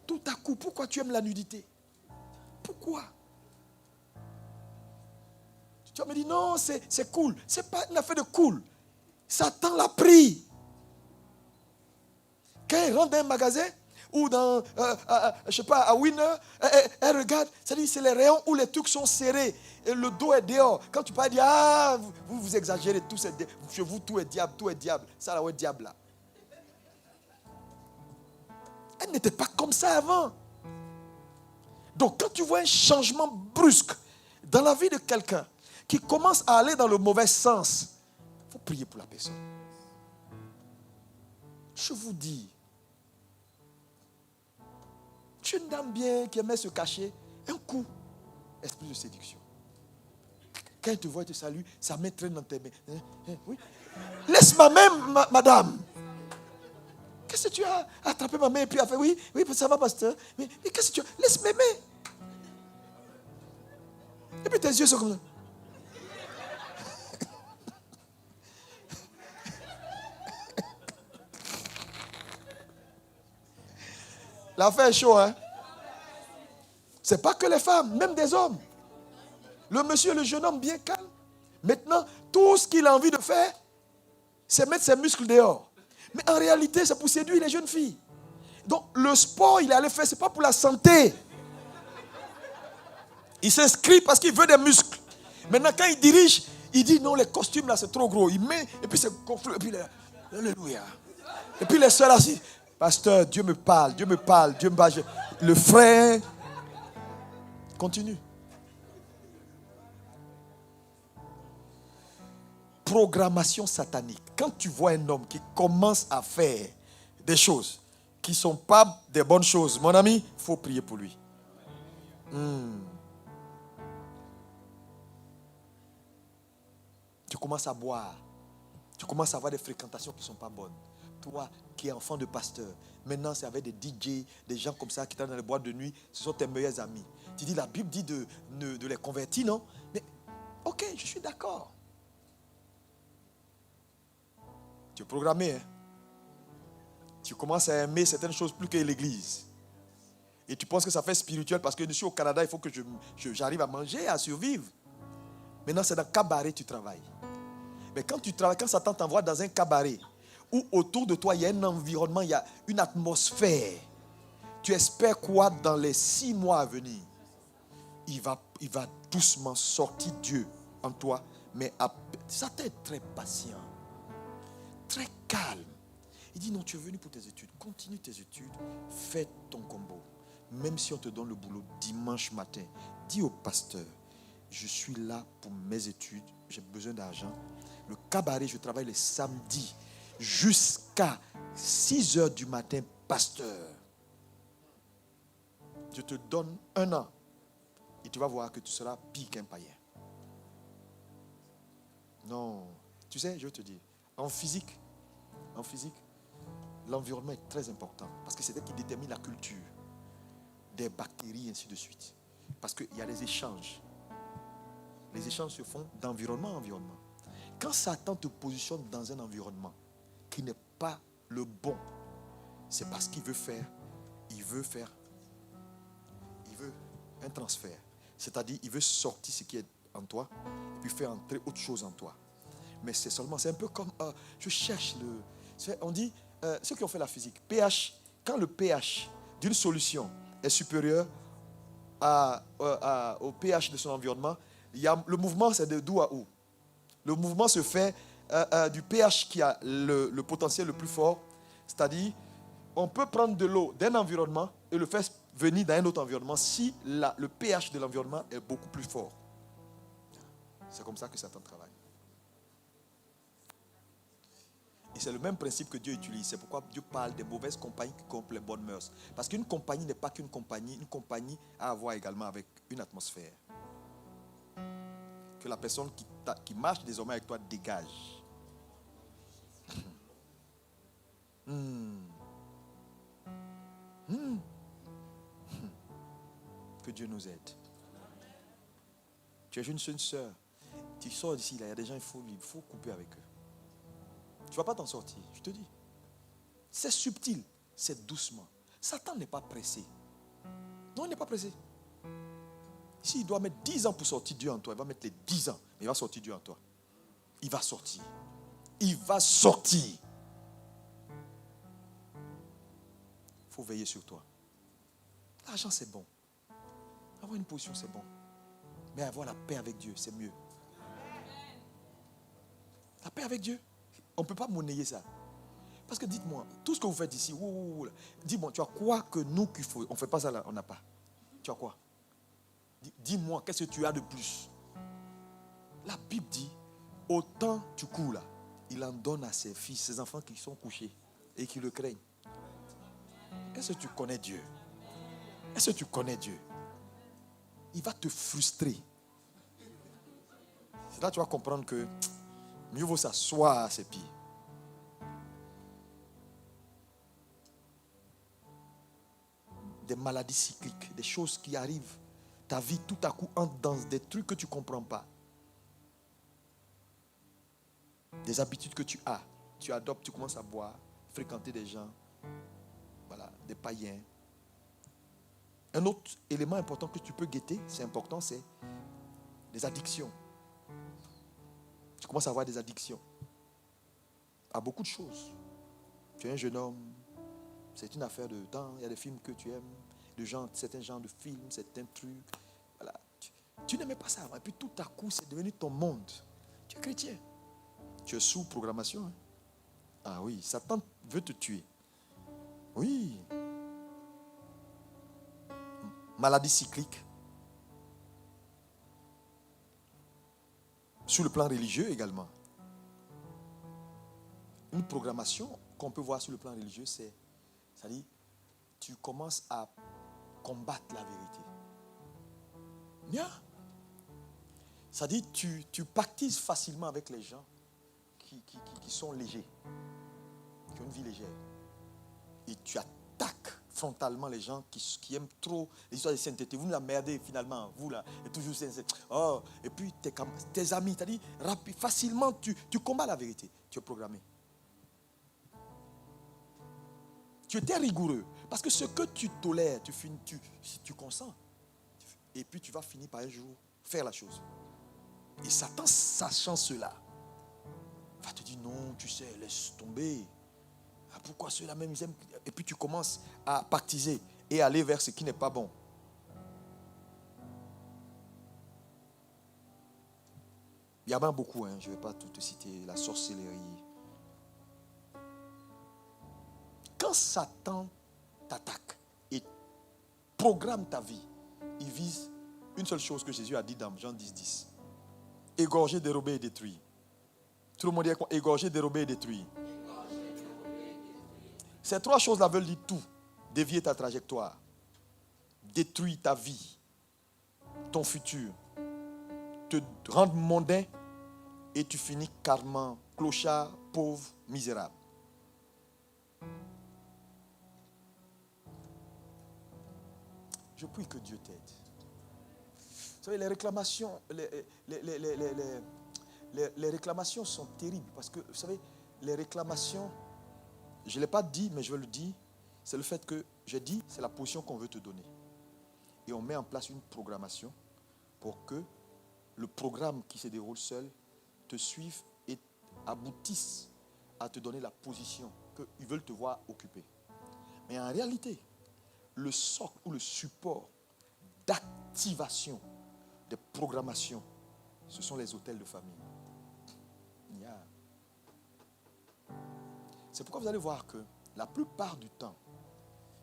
Tout à coup, pourquoi tu aimes la nudité? Pourquoi? Tu vas me dire, non, c'est cool. Ce n'est pas une affaire de cool. Satan l'a pris. Quand elle rentre dans un magasin, ou dans, je ne sais pas, à Winner, elle regarde, c'est-à-dire c'est les rayons où les trucs sont serrés et le dos est dehors. Quand tu parles, vous exagérez, chez vous tout est diable, tout est diable. Ça là, ouais, diable là. Elle n'était pas comme ça avant. Donc quand tu vois un changement brusque dans la vie de quelqu'un qui commence à aller dans le mauvais sens, il faut prier pour la personne. Je vous dis, tu es une dame bien qui aimait se cacher, un coup, esprit de séduction. Quand elle te voit et te salue, sa main traîne dans tes mains. Oui. Laisse ma main, madame. Qu'est-ce que tu as attrapé ma main et puis elle fait oui, ça va, pasteur. Mais qu'est-ce que tu as? Laisse mes mains. Et puis tes yeux sont comme ça. L'affaire est chaud, hein? C'est pas que les femmes, même des hommes. Le monsieur, le jeune homme bien calme. Maintenant, tout ce qu'il a envie de faire, c'est mettre ses muscles dehors. Mais en réalité, c'est pour séduire les jeunes filles. Donc, le sport, il est allé faire, ce n'est pas pour la santé. Il s'inscrit parce qu'il veut des muscles. Maintenant, quand il dirige, il dit non, les costumes là, c'est trop gros. Il met, et puis c'est conflit. Et puis, alléluia. Et puis les soeurs assis. Pasteur, Dieu me parle. Le frère continue. Programmation satanique. Quand tu vois un homme qui commence à faire des choses qui ne sont pas des bonnes choses, mon ami, il faut prier pour lui. Tu commences à boire. Tu commences à avoir des fréquentations qui ne sont pas bonnes. Toi qui es enfant de pasteur, maintenant c'est avec des DJ, des gens comme ça qui sont dans les boîtes de nuit, ce sont tes meilleurs amis. Tu dis, la Bible dit de les convertir, non? Mais ok, je suis d'accord. Tu es programmé, hein? Tu commences à aimer certaines choses plus que l'église. Et tu penses que ça fait spirituel parce que je suis au Canada, il faut que j'arrive à manger, à survivre. Maintenant, c'est dans le cabaret que tu travailles. Mais quand tu travailles, quand Satan t'envoie dans un cabaret, où autour de toi, il y a un environnement, il y a une atmosphère, tu espères quoi dans les 6 mois à venir? Il va doucement sortir Dieu en toi. Mais Satan est très patient, très calme. Il dit non, tu es venu pour tes études. Continue tes études, fais ton combo. Même si on te donne le boulot dimanche matin, dis au pasteur, je suis là pour mes études, j'ai besoin d'argent. Le cabaret, je travaille les samedis jusqu'à 6 heures du matin, pasteur. Je te donne 1 an et tu vas voir que tu seras pire qu'un païen. Non, tu sais, je vais te dire, en physique, l'environnement est très important parce que c'est elle qui détermine la culture des bactéries, ainsi de suite. Parce qu'il y a les échanges. Les échanges se font d'environnement en environnement. Quand Satan te positionne dans un environnement qui n'est pas le bon, c'est parce qu'il veut faire un transfert. C'est-à-dire, il veut sortir ce qui est en toi et puis faire entrer autre chose en toi. Mais c'est un peu comme, je cherche on dit, ceux qui ont fait la physique, pH, quand le pH d'une solution est supérieur au pH de son environnement, le mouvement, c'est de d'où à où. Le mouvement se fait du pH qui a le potentiel le plus fort. C'est-à-dire, on peut prendre de l'eau d'un environnement et le faire venir dans un autre environnement si le pH de l'environnement est beaucoup plus fort. C'est comme ça que Satan travaille. Et c'est le même principe que Dieu utilise. C'est pourquoi Dieu parle des mauvaises compagnies qui corrompent les bonnes mœurs. Parce qu'une compagnie n'est pas qu'une compagnie. Une compagnie a à voir également avec une atmosphère. Que la personne qui marche désormais avec toi dégage. Que Dieu nous aide. Tu es une jeune soeur. Tu sors d'ici, là, il y a des gens, il faut couper avec eux. Tu ne vas pas t'en sortir, je te dis. C'est subtil, c'est doucement. Satan n'est pas pressé. Non, il n'est pas pressé. S'il doit mettre 10 ans pour sortir Dieu en toi, il va mettre les 10 ans. Mais il va sortir Dieu en toi. Il va sortir. Il va sortir. Il faut veiller sur toi. L'argent, c'est bon. Avoir une position, c'est bon. Mais avoir la paix avec Dieu, c'est mieux. La paix avec Dieu, on ne peut pas monnayer ça. Parce que dites-moi, tout ce que vous faites ici, dis-moi, tu as quoi que nous qu'il faut? On ne fait pas ça là, on n'a pas. Tu as quoi? Dis-moi, qu'est-ce que tu as de plus? La Bible dit, autant tu cours là, il en donne à ses fils, ses enfants qui sont couchés et qui le craignent. Est-ce que tu connais Dieu? Est-ce que tu connais Dieu? Il va te frustrer. C'est là que tu vas comprendre que mieux vaut s'asseoir à ses pieds. Des maladies cycliques, des choses qui arrivent. Ta vie tout à coup entre dans des trucs que tu ne comprends pas. Des habitudes que tu as. Tu adoptes, tu commences à boire, fréquenter des gens, voilà, des païens. Un autre élément important que tu peux guetter, c'est important, c'est les addictions. Tu commences à avoir des addictions à beaucoup de choses. Tu es un jeune homme, c'est une affaire de temps, il y a des films que tu aimes, certains genres de films, certains trucs. Voilà. Tu n'aimais pas ça avant, et puis tout à coup, c'est devenu ton monde. Tu es chrétien. Tu es sous programmation. Hein? Ah oui, Satan veut te tuer. Oui. Maladie cyclique. Sur le plan religieux également. Une programmation qu'on peut voir sur le plan religieux, c'est-à-dire, tu commences à combattre la vérité. Bien. C'est-à-dire, tu pactises facilement avec les gens qui sont légers, qui ont une vie légère. Et tu attaques frontalement les gens qui aiment trop les histoires de sainteté. Vous nous la merdez finalement, vous là, et toujours oh, et puis tes amis, c'est-à-dire, facilement, tu combats la vérité. Tu es programmé. Tu étais rigoureux. Parce que ce que tu tolères, tu consens. Et puis tu vas finir par un jour faire la chose. Et Satan, sachant cela, va te dire non, tu sais, laisse tomber. Ah, pourquoi ceux-là même ils aiment? Et puis tu commences à pactiser et aller vers ce qui n'est pas bon. Il y en a beaucoup, hein, je ne vais pas tout te citer. La sorcellerie. Quand Satan t'attaque et programme ta vie, il vise une seule chose que Jésus a dit dans Jean 10:10. Égorger, dérober et détruire. Tout le monde dit quoi? Égorger, dérober et détruire. Ces trois choses-là veulent dire tout. Dévier ta trajectoire. Détruire ta vie. Ton futur. Te rendre mondain et tu finis carrément clochard, pauvre, misérable. Je prie que Dieu t'aide. Vous savez, les réclamations, les réclamations sont terribles. Parce que, vous savez, les réclamations, je ne l'ai pas dit, mais je le dis, c'est le fait que, j'ai dit, c'est la position qu'on veut te donner. Et on met en place une programmation pour que le programme qui se déroule seul te suive et aboutisse à te donner la position que qu'ils veulent te voir occupé. Mais en réalité, le socle ou le support d'activation des programmations, ce sont les hôtels de famille. Yeah. C'est pourquoi vous allez voir que la plupart du temps,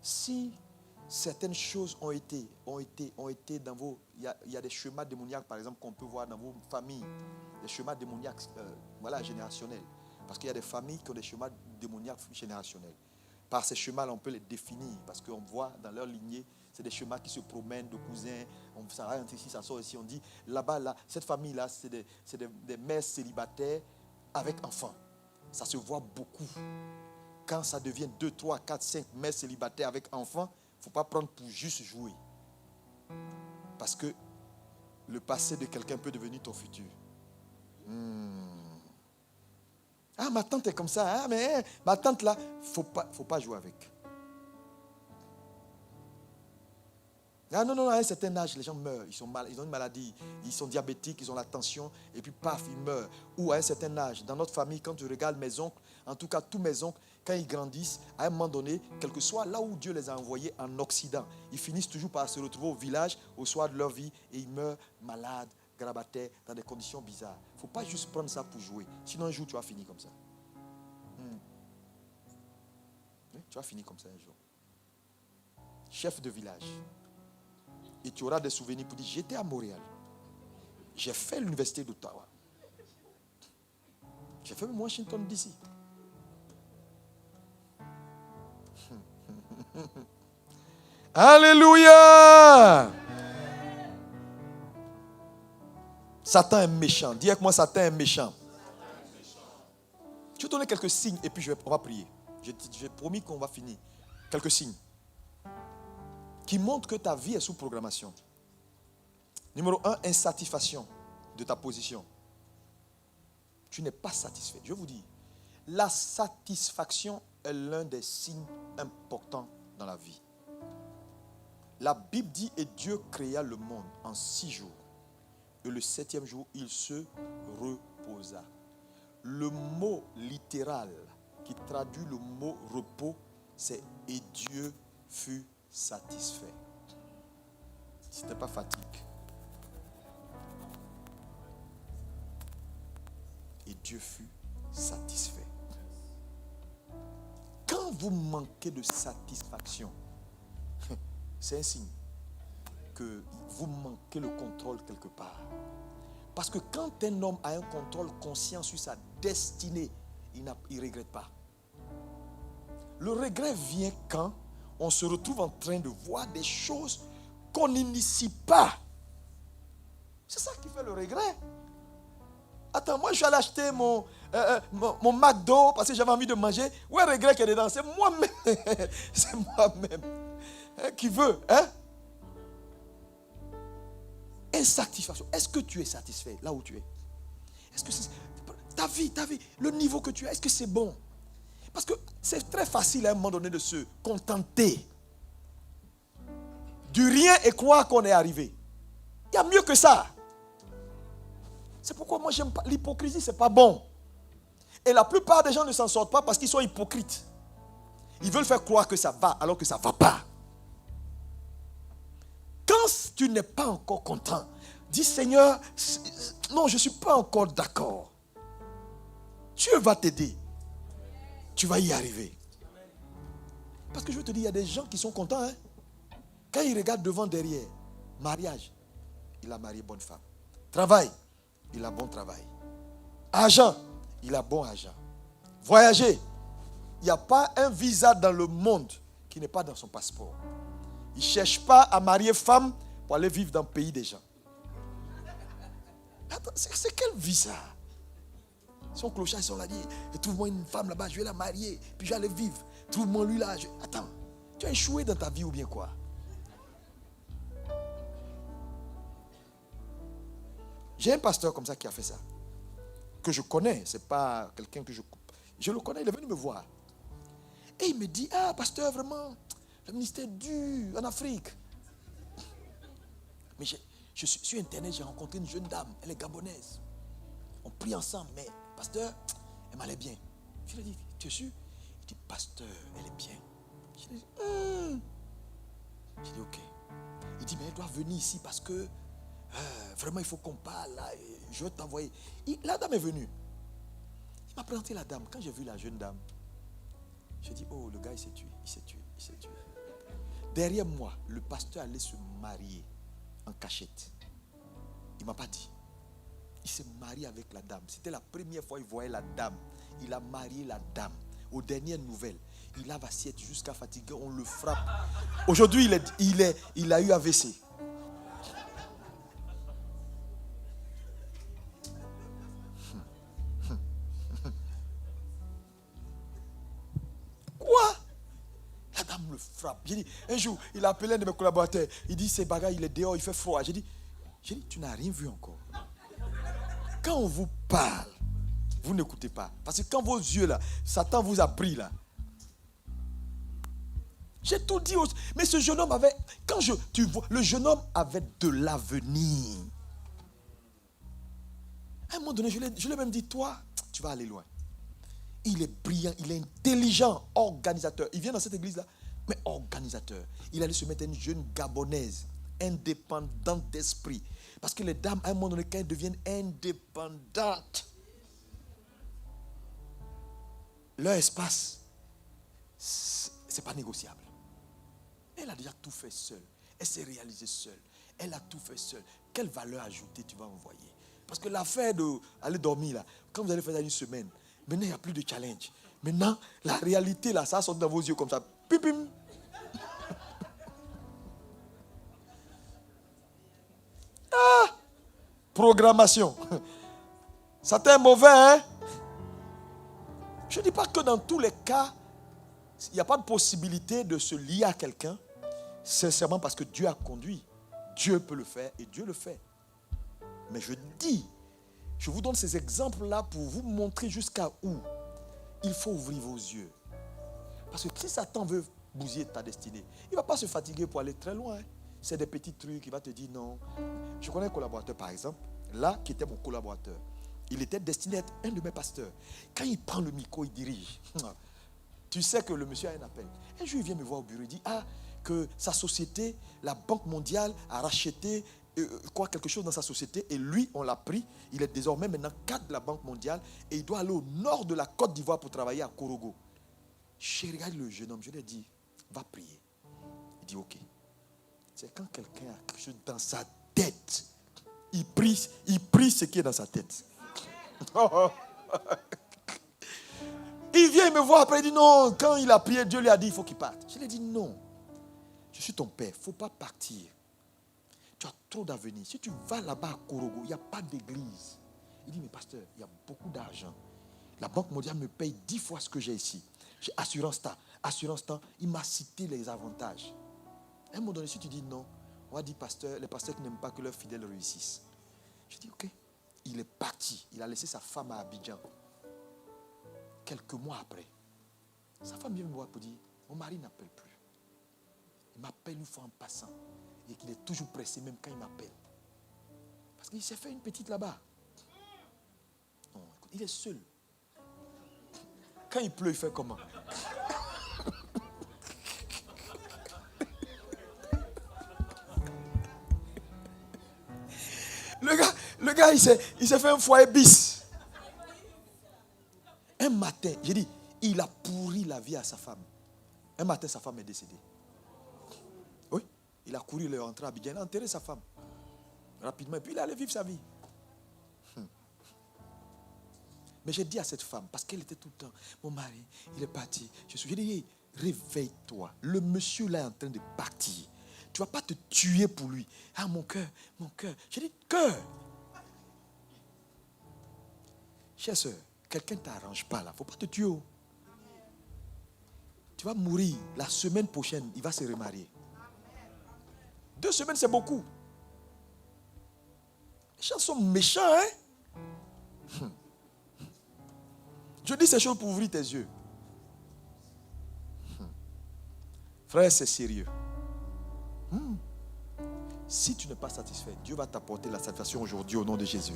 si certaines choses ont été dans vos... Il y a des schémas démoniaques, par exemple, qu'on peut voir dans vos familles. Des schémas démoniaques, générationnels. Parce qu'il y a des familles qui ont des schémas démoniaques générationnels. Par ces schémas-là, on peut les définir. Parce qu'on voit dans leur lignée, c'est des schémas qui se promènent de cousins. Ça rentre ici, ça sort ici. On dit, là-bas, là, cette famille-là, c'est des mères célibataires avec enfants. Ça se voit beaucoup. Quand ça devient 2, 3, 4, 5 mères célibataires avec enfants, il ne faut pas prendre pour juste jouer. Parce que le passé de quelqu'un peut devenir ton futur. Ah, ma tante est comme ça. Ah, mais ma tante là, faut pas jouer avec. Ah non, non, à un certain âge, les gens meurent. Ils ont une maladie, ils sont diabétiques, ils ont la tension, et puis paf, ils meurent. Ou à un certain âge, dans notre famille, quand tu regardes mes oncles, en tout cas tous mes oncles, quand ils grandissent, à un moment donné, quel que soit là où Dieu les a envoyés en Occident, ils finissent toujours par se retrouver au village, au soir de leur vie, et ils meurent malades, grabataires, dans des conditions bizarres. Il ne faut pas juste prendre ça pour jouer. Sinon un jour, tu vas finir comme ça. Tu vas finir comme ça un jour. Chef de village. Et tu auras des souvenirs pour dire, j'étais à Montréal. J'ai fait l'université d'Ottawa. J'ai fait Washington DC. Alléluia! Satan est méchant. Dis avec moi, Satan est méchant. Je vais te donner quelques signes et puis on va prier. J'ai promis qu'on va finir. Quelques signes qui montrent que ta vie est sous programmation. Numéro 1, insatisfaction de ta position. Tu n'es pas satisfait. Je vous dis, la satisfaction est l'un des signes importants dans la vie. La Bible dit, et Dieu créa le monde en 6 jours. Et le 7e jour, il se reposa. Le mot littéral qui traduit le mot repos, c'est et Dieu fut satisfait. Ce n'était pas fatigue. Et Dieu fut satisfait. Quand vous manquez de satisfaction, c'est un signe que vous manquez le contrôle quelque part. Parce que quand un homme a un contrôle conscient sur sa destinée, il ne regrette pas. Le regret vient quand on se retrouve en train de voir des choses qu'on n'initie pas. C'est ça qui fait le regret. Attends, moi je suis allé acheter mon McDo parce que j'avais envie de manger. Où est le regret qui est dedans? C'est moi-même. C'est moi-même. Qui veut, hein? Insatisfaction. Est-ce que tu es satisfait là où tu es? Est-ce que c'est ta vie, le niveau que tu as, est-ce que c'est bon? Parce que c'est très facile à un moment donné de se contenter du rien et croire qu'on est arrivé. Il y a mieux que ça. C'est pourquoi moi j'aime pas l'hypocrisie, c'est pas bon. Et la plupart des gens ne s'en sortent pas parce qu'ils sont hypocrites. Ils veulent faire croire que ça va alors que ça ne va pas. Quand tu n'es pas encore content, dis Seigneur, non, je ne suis pas encore d'accord. Dieu va t'aider. Tu vas y arriver. Parce que je veux te dire, il y a des gens qui sont contents. Hein? Quand ils regardent devant, derrière, mariage, il a marié bonne femme. Travail, il a bon travail. Argent, il a bon argent. Voyager, il n'y a pas un visa dans le monde qui n'est pas dans son passeport. Il ne cherche pas à marier femme pour aller vivre dans le pays des gens. Attends, c'est quel visa? Son clochard, ils sont là, dit, trouve-moi une femme là-bas, je vais la marier, puis je vais aller vivre. Trouve-moi lui là. Attends, tu as échoué dans ta vie ou bien quoi? J'ai un pasteur comme ça qui a fait ça. Que je connais, c'est pas quelqu'un que je le connais, il est venu me voir. Et il me dit, ah pasteur, vraiment, le ministère est dur en Afrique. Mais sur Internet, j'ai rencontré une jeune dame, elle est gabonaise. On prie ensemble, mais pasteur, elle m'allait bien. Je lui ai dit, tu es sûr? Il dit, pasteur, elle est bien. J'ai dit, ok. Il dit, mais elle doit venir ici parce que vraiment, il faut qu'on parle là. Je veux t'envoyer. La dame est venue. Il m'a présenté la dame. Quand j'ai vu la jeune dame, j'ai dit, oh, le gars, il s'est tué. Derrière moi, le pasteur allait se marier en cachette. Il ne m'a pas dit. Il s'est marié avec la dame. C'était la première fois qu'il voyait la dame. Il a marié la dame. Aux dernières nouvelles, il lave assiette jusqu'à fatiguer, on le frappe. Aujourd'hui, il a eu AVC. Quoi? La dame le frappe. J'ai dit, un jour, il a appelé un de mes collaborateurs. Il dit, ces bagages, il est dehors, il fait froid. J'ai dit, tu n'as rien vu encore. Quand on vous parle, vous n'écoutez pas. Parce que quand vos yeux là, Satan vous a pris là. J'ai tout dit. Mais ce jeune homme avait, tu vois, le jeune homme avait de l'avenir. À un moment donné, je lui ai même dit, toi, tu vas aller loin. Il est brillant, il est intelligent, organisateur. Il vient dans cette église-là, mais organisateur. Il allait se mettre une jeune gabonaise, indépendante d'esprit. Parce que les dames, à un moment donné, quand elles deviennent indépendantes, leur espace, c'est pas négociable. Elle a déjà tout fait seule. Elle s'est réalisée seule. Elle a tout fait seule. Quelle valeur ajoutée tu vas envoyer? Parce que l'affaire d'aller dormir là, quand vous allez faire ça une semaine, maintenant il n'y a plus de challenge. Maintenant, la réalité là, ça sort dans vos yeux comme ça. Pipim. Ah! Programmation. Ça t'est mauvais, hein? Je ne dis pas que dans tous les cas, il n'y a pas de possibilité de se lier à quelqu'un, sincèrement parce que Dieu a conduit. Dieu peut le faire et Dieu le fait. Mais je vous donne ces exemples-là pour vous montrer jusqu'à où il faut ouvrir vos yeux. Parce que si Satan veut bousiller ta destinée, il ne va pas se fatiguer pour aller très loin. C'est des petits trucs, il va te dire non. Je connais un collaborateur par exemple, là qui était mon collaborateur. Il était destiné à être un de mes pasteurs. Quand il prend le micro, il dirige. Tu sais que le monsieur a un appel. Un jour, il vient me voir au bureau, il dit que sa société, la Banque mondiale, a racheté quelque chose dans sa société et lui, on l'a pris. Il est désormais maintenant cadre de la Banque mondiale et il doit aller au nord de la Côte d'Ivoire pour travailler à Korogo. J'ai regardé le jeune homme, je lui ai dit, va prier. Il dit, ok. C'est quand quelqu'un a quelque chose dans sa tête, il prie ce qui est dans sa tête. Il vient me voir après, il dit non, quand il a prié, Dieu lui a dit, il faut qu'il parte. Je lui ai dit non, je suis ton père, il ne faut pas partir. Tu as trop d'avenir. Si tu vas là-bas à Korogo, il n'y a pas d'église. Il dit, mais pasteur, il y a beaucoup d'argent. La Banque mondiale me paye 10 fois ce que j'ai ici. J'ai assurance temps. Il m'a cité les avantages. À un moment donné, si tu dis non, on va dire les pasteurs qui n'aiment pas que leurs fidèles réussissent. Je dis ok. Il est parti. Il a laissé sa femme à Abidjan. Quelques mois après, sa femme vient me voir pour dire, mon mari n'appelle plus. Il m'appelle une fois en passant. Et qu'il est toujours pressé même quand il m'appelle. Parce qu'il s'est fait une petite là-bas. Non, écoute, il est seul. Quand il pleut, il fait comment? Le gars, il s'est fait un foyer bis. Un matin, j'ai dit, il a pourri la vie à sa femme. Un matin, sa femme est décédée. Oui, il a couru, il est rentré à Abidjan, il a enterré sa femme. Rapidement, et puis il allait vivre sa vie. Mais j'ai dit à cette femme, parce qu'elle était tout le temps, mon mari, il est parti. J'ai dit, réveille-toi. Le monsieur là est en train de partir. Tu ne vas pas te tuer pour lui. Ah, mon cœur. J'ai dit, cœur. Chère soeur, quelqu'un ne t'arrange pas là. Il ne faut pas te tuer. Oh. Tu vas mourir. La semaine prochaine, il va se remarier. 2 semaines, c'est beaucoup. Les gens sont méchants, hein? Je dis ces choses pour ouvrir tes yeux. Frère, c'est sérieux. Si tu n'es pas satisfait, Dieu va t'apporter la satisfaction aujourd'hui au nom de Jésus.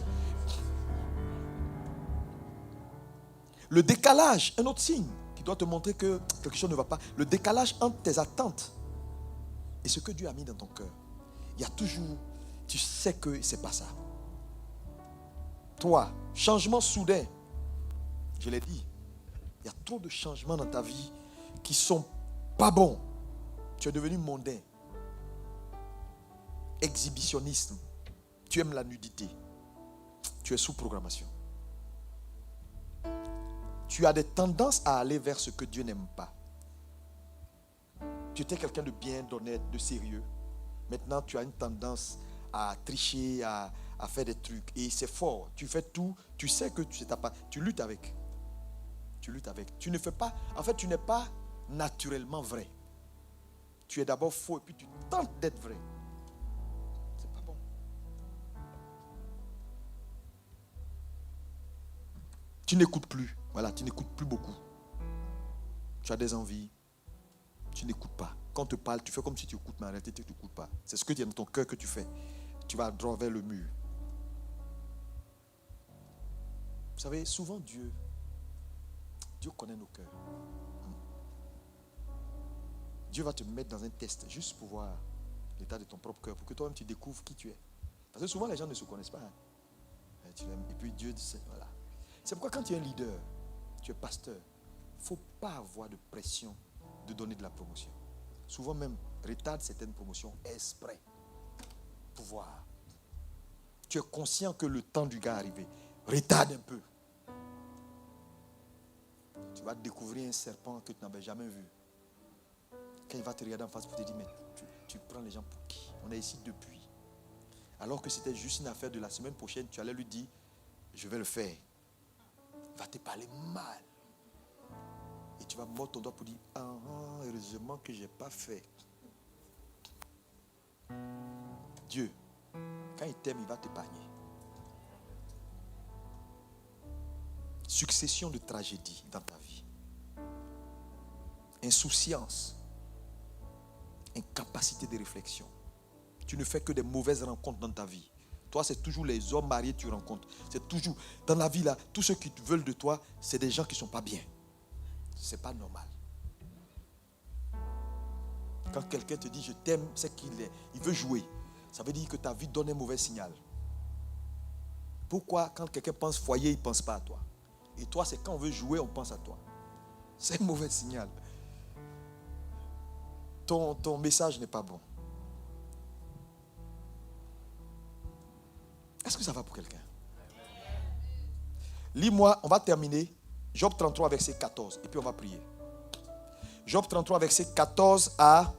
Le décalage, un autre signe qui doit te montrer que quelque chose ne va pas. Le décalage entre tes attentes et ce que Dieu a mis dans ton cœur. Il y a toujours, tu sais que c'est pas ça. Toi, changement soudain, je l'ai dit, il y a trop de changements dans ta vie qui sont pas bons. Tu es devenu mondain, exhibitionniste. Tu aimes la nudité. Tu es sous programmation. Tu as des tendances à aller vers ce que Dieu n'aime pas. Tu étais quelqu'un de bien, d'honnête, de sérieux. Maintenant, tu as une tendance à tricher, à faire des trucs. Et c'est fort. Tu fais tout. Tu sais que tu n'as pas. Tu luttes avec. Tu luttes avec. Tu ne fais pas. En fait, tu n'es pas naturellement vrai. Tu es d'abord faux et puis tu tentes d'être vrai. C'est pas bon. Tu n'écoutes plus. Voilà, tu n'écoutes plus beaucoup. Tu as des envies. Tu n'écoutes pas. Quand on te parle, tu fais comme si tu écoutes, mais en réalité, tu n'écoutes pas. C'est ce que tu as dans ton cœur que tu fais. Tu vas droit vers le mur. Vous savez, souvent Dieu connaît nos cœurs. Dieu va te mettre dans un test juste pour voir l'état de ton propre cœur, pour que toi-même tu découvres qui tu es. Parce que souvent les gens ne se connaissent pas. Et puis Dieu dit, voilà. C'est pourquoi quand tu es un leader, tu es pasteur, il ne faut pas avoir de pression de donner de la promotion. Souvent même, retarde certaines promotions exprès pour voir. Tu es conscient que le temps du gars est arrivé. Retarde un peu. Tu vas découvrir un serpent que tu n'avais jamais vu. Quand il va te regarder en face pour te dire, mais tu prends les gens pour qui? On est ici depuis. Alors que c'était juste une affaire de la semaine prochaine, tu allais lui dire, je vais le faire. Il va te parler mal. Et tu vas mordre ton doigt pour dire, heureusement que je n'ai pas fait. Dieu, quand il t'aime, il va t'épargner. Succession de tragédies dans ta vie. Insouciance. Incapacité de réflexion. Tu ne fais que des mauvaises rencontres dans ta vie. Toi, c'est toujours les hommes mariés que tu rencontres. C'est toujours, dans la vie là, tous ceux qui veulent de toi, c'est des gens qui ne sont pas bien. C'est pas normal. Quand quelqu'un te dit je t'aime, c'est qu'il veut jouer. Ça veut dire que ta vie donne un mauvais signal. Pourquoi quand quelqu'un pense foyer, il ne pense pas à toi? Et toi, c'est quand on veut jouer, on pense à toi. C'est un mauvais signal. Ton message n'est pas bon. Est-ce que ça va pour quelqu'un? Lis-moi, on va terminer. Job 33, verset 14. Et puis on va prier. Job 33, verset 14 à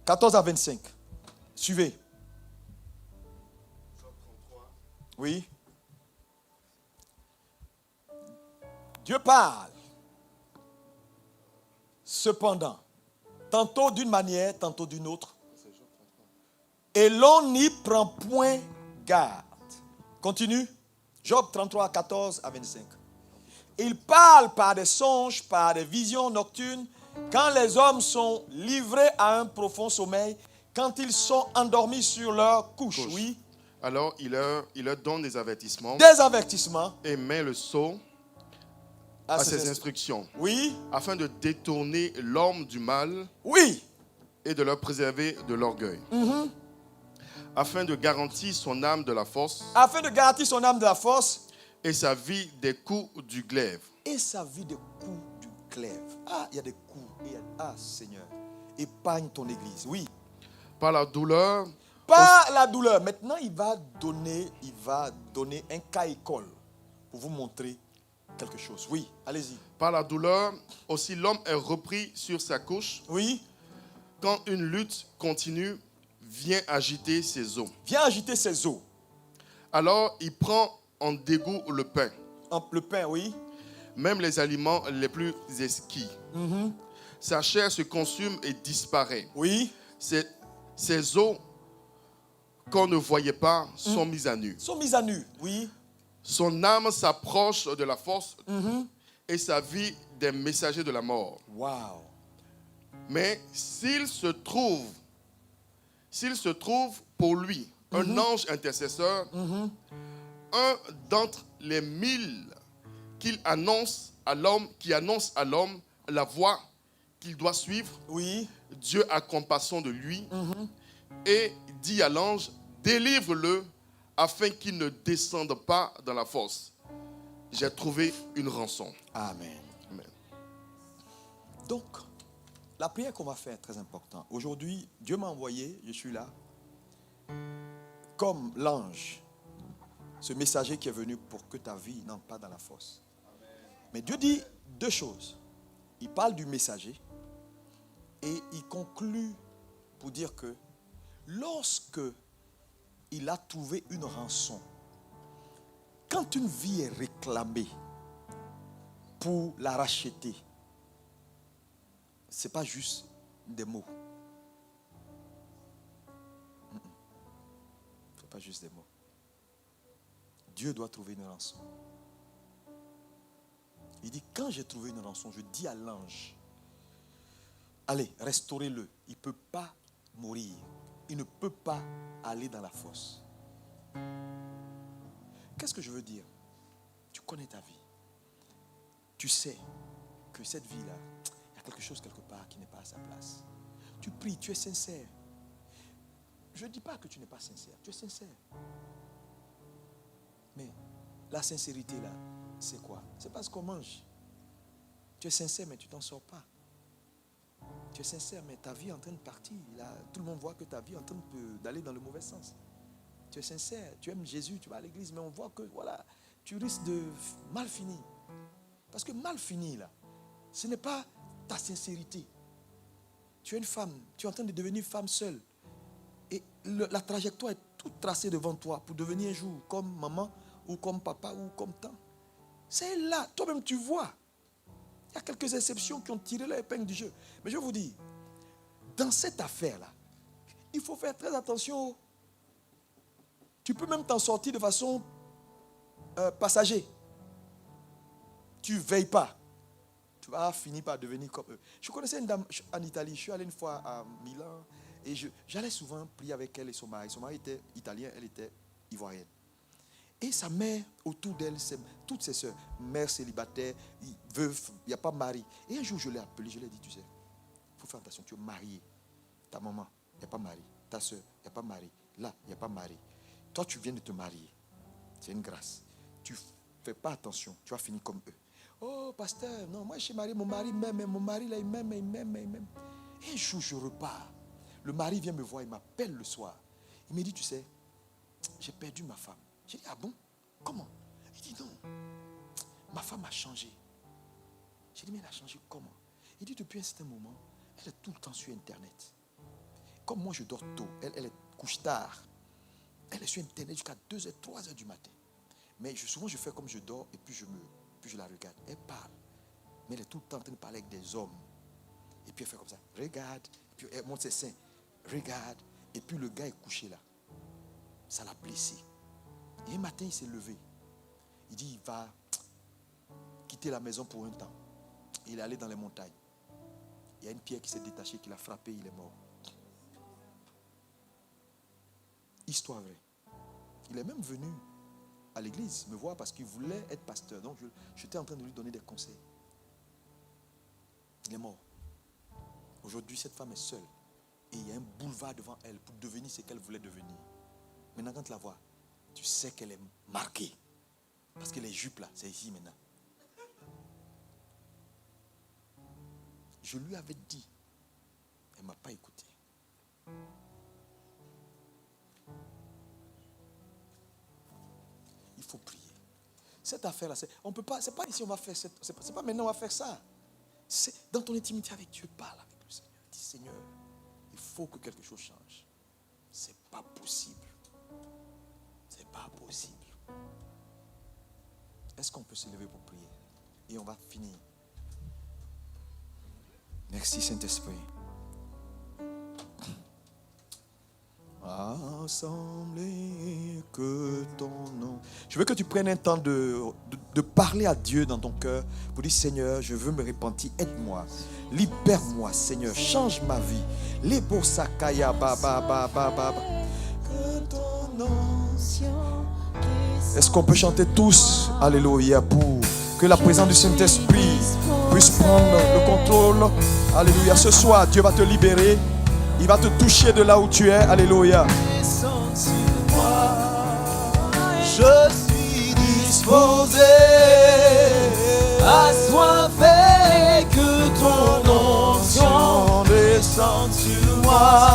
25. Suivez. Job 33. Oui. Dieu parle. Cependant, tantôt d'une manière, tantôt d'une autre. Et l'on n'y prend point garde. Continue. Job 33, 14 à 25. Il parle par des songes, par des visions nocturnes, quand les hommes sont livrés à un profond sommeil, quand ils sont endormis sur leur couche. Oui. Alors il leur donne des avertissements. Des avertissements. Et met le sceau à ses instructions. Oui. Afin de détourner l'homme du mal. Oui. Et de leur préserver de l'orgueil. Mm-hmm. Afin de garantir son âme de la force. Afin de garantir son âme de la force. Et sa vie des coups du glaive. Et sa vie des coups du glaive. Ah, il y a des coups. Ah, Seigneur. Épargne ton église. Oui. Par la douleur. Par la douleur. Maintenant, il va donner un cas école pour vous montrer quelque chose. Oui, allez-y. Par la douleur, aussi l'homme est repris sur sa couche. Oui. Quand une lutte continue vient agiter ses os. Vient agiter ses os. Alors il prend en dégoût le pain. Le pain, oui. Même les aliments les plus exquis. Mm-hmm. Sa chair se consume et disparaît. Oui. Ses os qu'on ne voyait pas sont mis à nu. Sont mis à nu, oui. Son âme s'approche de la force et sa vie des messagers de la mort. Wow. Mais s'il se trouve pour lui un ange intercesseur, un d'entre les 1000 qui annonce à l'homme la voie qu'il doit suivre, Oui. Dieu a compassion de lui et dit à l'ange, délivre-le afin qu'il ne descende pas dans la fosse. J'ai trouvé une rançon. Amen. Amen. Donc, la prière qu'on va faire est très importante. Aujourd'hui, Dieu m'a envoyé, je suis là, comme l'ange, ce messager qui est venu pour que ta vie n'entre pas dans la fosse. Mais Dieu dit deux choses. Il parle du messager et il conclut pour dire que lorsque il a trouvé une rançon, quand une vie est réclamée pour la racheter, ce n'est pas juste des mots. Ce n'est pas juste des mots. Dieu doit trouver une rançon. Il dit, quand j'ai trouvé une rançon, je dis à l'ange, allez, restaurez-le. Il ne peut pas mourir. Il ne peut pas aller dans la fosse. Qu'est-ce que je veux dire? Tu connais ta vie. Tu sais que cette vie-là, il y a quelque chose quelque part qui n'est pas à sa place. Tu pries, tu es sincère. Je ne dis pas que tu n'es pas sincère. Tu es sincère. Mais la sincérité là, c'est quoi? C'est parce qu'on mange. Tu es sincère, mais tu ne t'en sors pas. Tu es sincère, mais ta vie est en train de partir. Là, tout le monde voit que ta vie est en train d'aller dans le mauvais sens. Tu es sincère, tu aimes Jésus, tu vas à l'église, mais on voit que voilà, tu risques de mal finir. Parce que mal fini là, ce n'est pas ta sincérité. Tu es une femme, tu es en train de devenir femme seule. Et la trajectoire est toute tracée devant toi pour devenir un jour comme maman ou comme papa ou comme tant. C'est là, toi-même tu vois. Il y a quelques exceptions qui ont tiré l'épingle du jeu. Mais je vous dis, dans cette affaire-là, il faut faire très attention. Tu peux même t'en sortir de façon passager. Tu ne veilles pas. Tu vas finir par devenir comme eux. Je connaissais une dame en Italie. Je suis allé une fois à Milan. Et j'allais souvent prier avec elle et son mari. Son mari était italien, elle était ivoirienne. Et sa mère, autour d'elle, toutes ses soeurs, mère célibataire, veuve, il n'y a pas de mari. Et un jour, je l'ai appelée, je lui ai dit, tu sais, il faut faire attention, tu es marié. Ta maman, il n'y a pas de mari. Ta soeur, il n'y a pas de mari. Là, il n'y a pas de mari. Toi, tu viens de te marier. C'est une grâce. Tu ne fais pas attention, tu vas finir comme eux. Oh, pasteur, non, moi je suis marié, mon mari m'aime, mon mari là, il m'aime. Et un jour, je repars. Le mari vient me voir, il m'appelle le soir. Il me dit, tu sais, j'ai perdu ma femme. J'ai dit, ah bon? Comment? Il dit, non, ma femme a changé. J'ai dit, mais elle a changé comment? Il dit, depuis un certain moment, elle est tout le temps sur Internet. Comme moi, je dors tôt, elle est couche tard. Elle est sur Internet jusqu'à 2h, 3h du matin. Mais souvent, je fais comme je dors et puis je la regarde. Elle parle. Mais elle est tout le temps en train de parler avec des hommes. Et puis elle fait comme ça. Regarde. Et puis elle monte ses seins. Regarde. Et puis le gars est couché là. Ça l'a blessé. Et un matin, il s'est levé. Il dit, il va quitter la maison pour un temps. Il est allé dans les montagnes. Il y a une pierre qui s'est détachée, qui l'a frappé, il est mort. Histoire vraie. Il est même venu à l'église me voir parce qu'il voulait être pasteur. Donc j'étais en train de lui donner des conseils. Il est mort. Aujourd'hui, cette femme est seule. Et il y a un boulevard devant elle pour devenir ce qu'elle voulait devenir. Maintenant, quand tu la vois, tu sais qu'elle est marquée. Parce que les jupes là, c'est ici maintenant. Je lui avais dit. Elle ne m'a pas écouté. Il faut prier. Cette affaire-là, on peut pas, c'est pas ici on va faire c'est pas maintenant on va faire ça. C'est dans ton intimité avec Dieu, parle avec le Seigneur. Dis Seigneur, il faut que quelque chose change. C'est pas possible. C'est pas possible. Est-ce qu'on peut se lever pour prier? Et on va finir. Merci Saint-Esprit. Assemblée que ton nom. Je veux que tu prennes un temps de parler à Dieu dans ton cœur pour dire Seigneur, je veux me repentir, aide-moi, libère-moi Seigneur, change ma vie. Les Bosakaya baba baba baba. Que ton nom Est-ce qu'on peut chanter tous, alléluia, pour que la présence du Saint-Esprit puisse prendre le contrôle. Alléluia. Ce soir, Dieu va te libérer. Il va te toucher de là où tu es. Alléluia. Je suis disposé, assoiffé, que ton onction descende sur moi.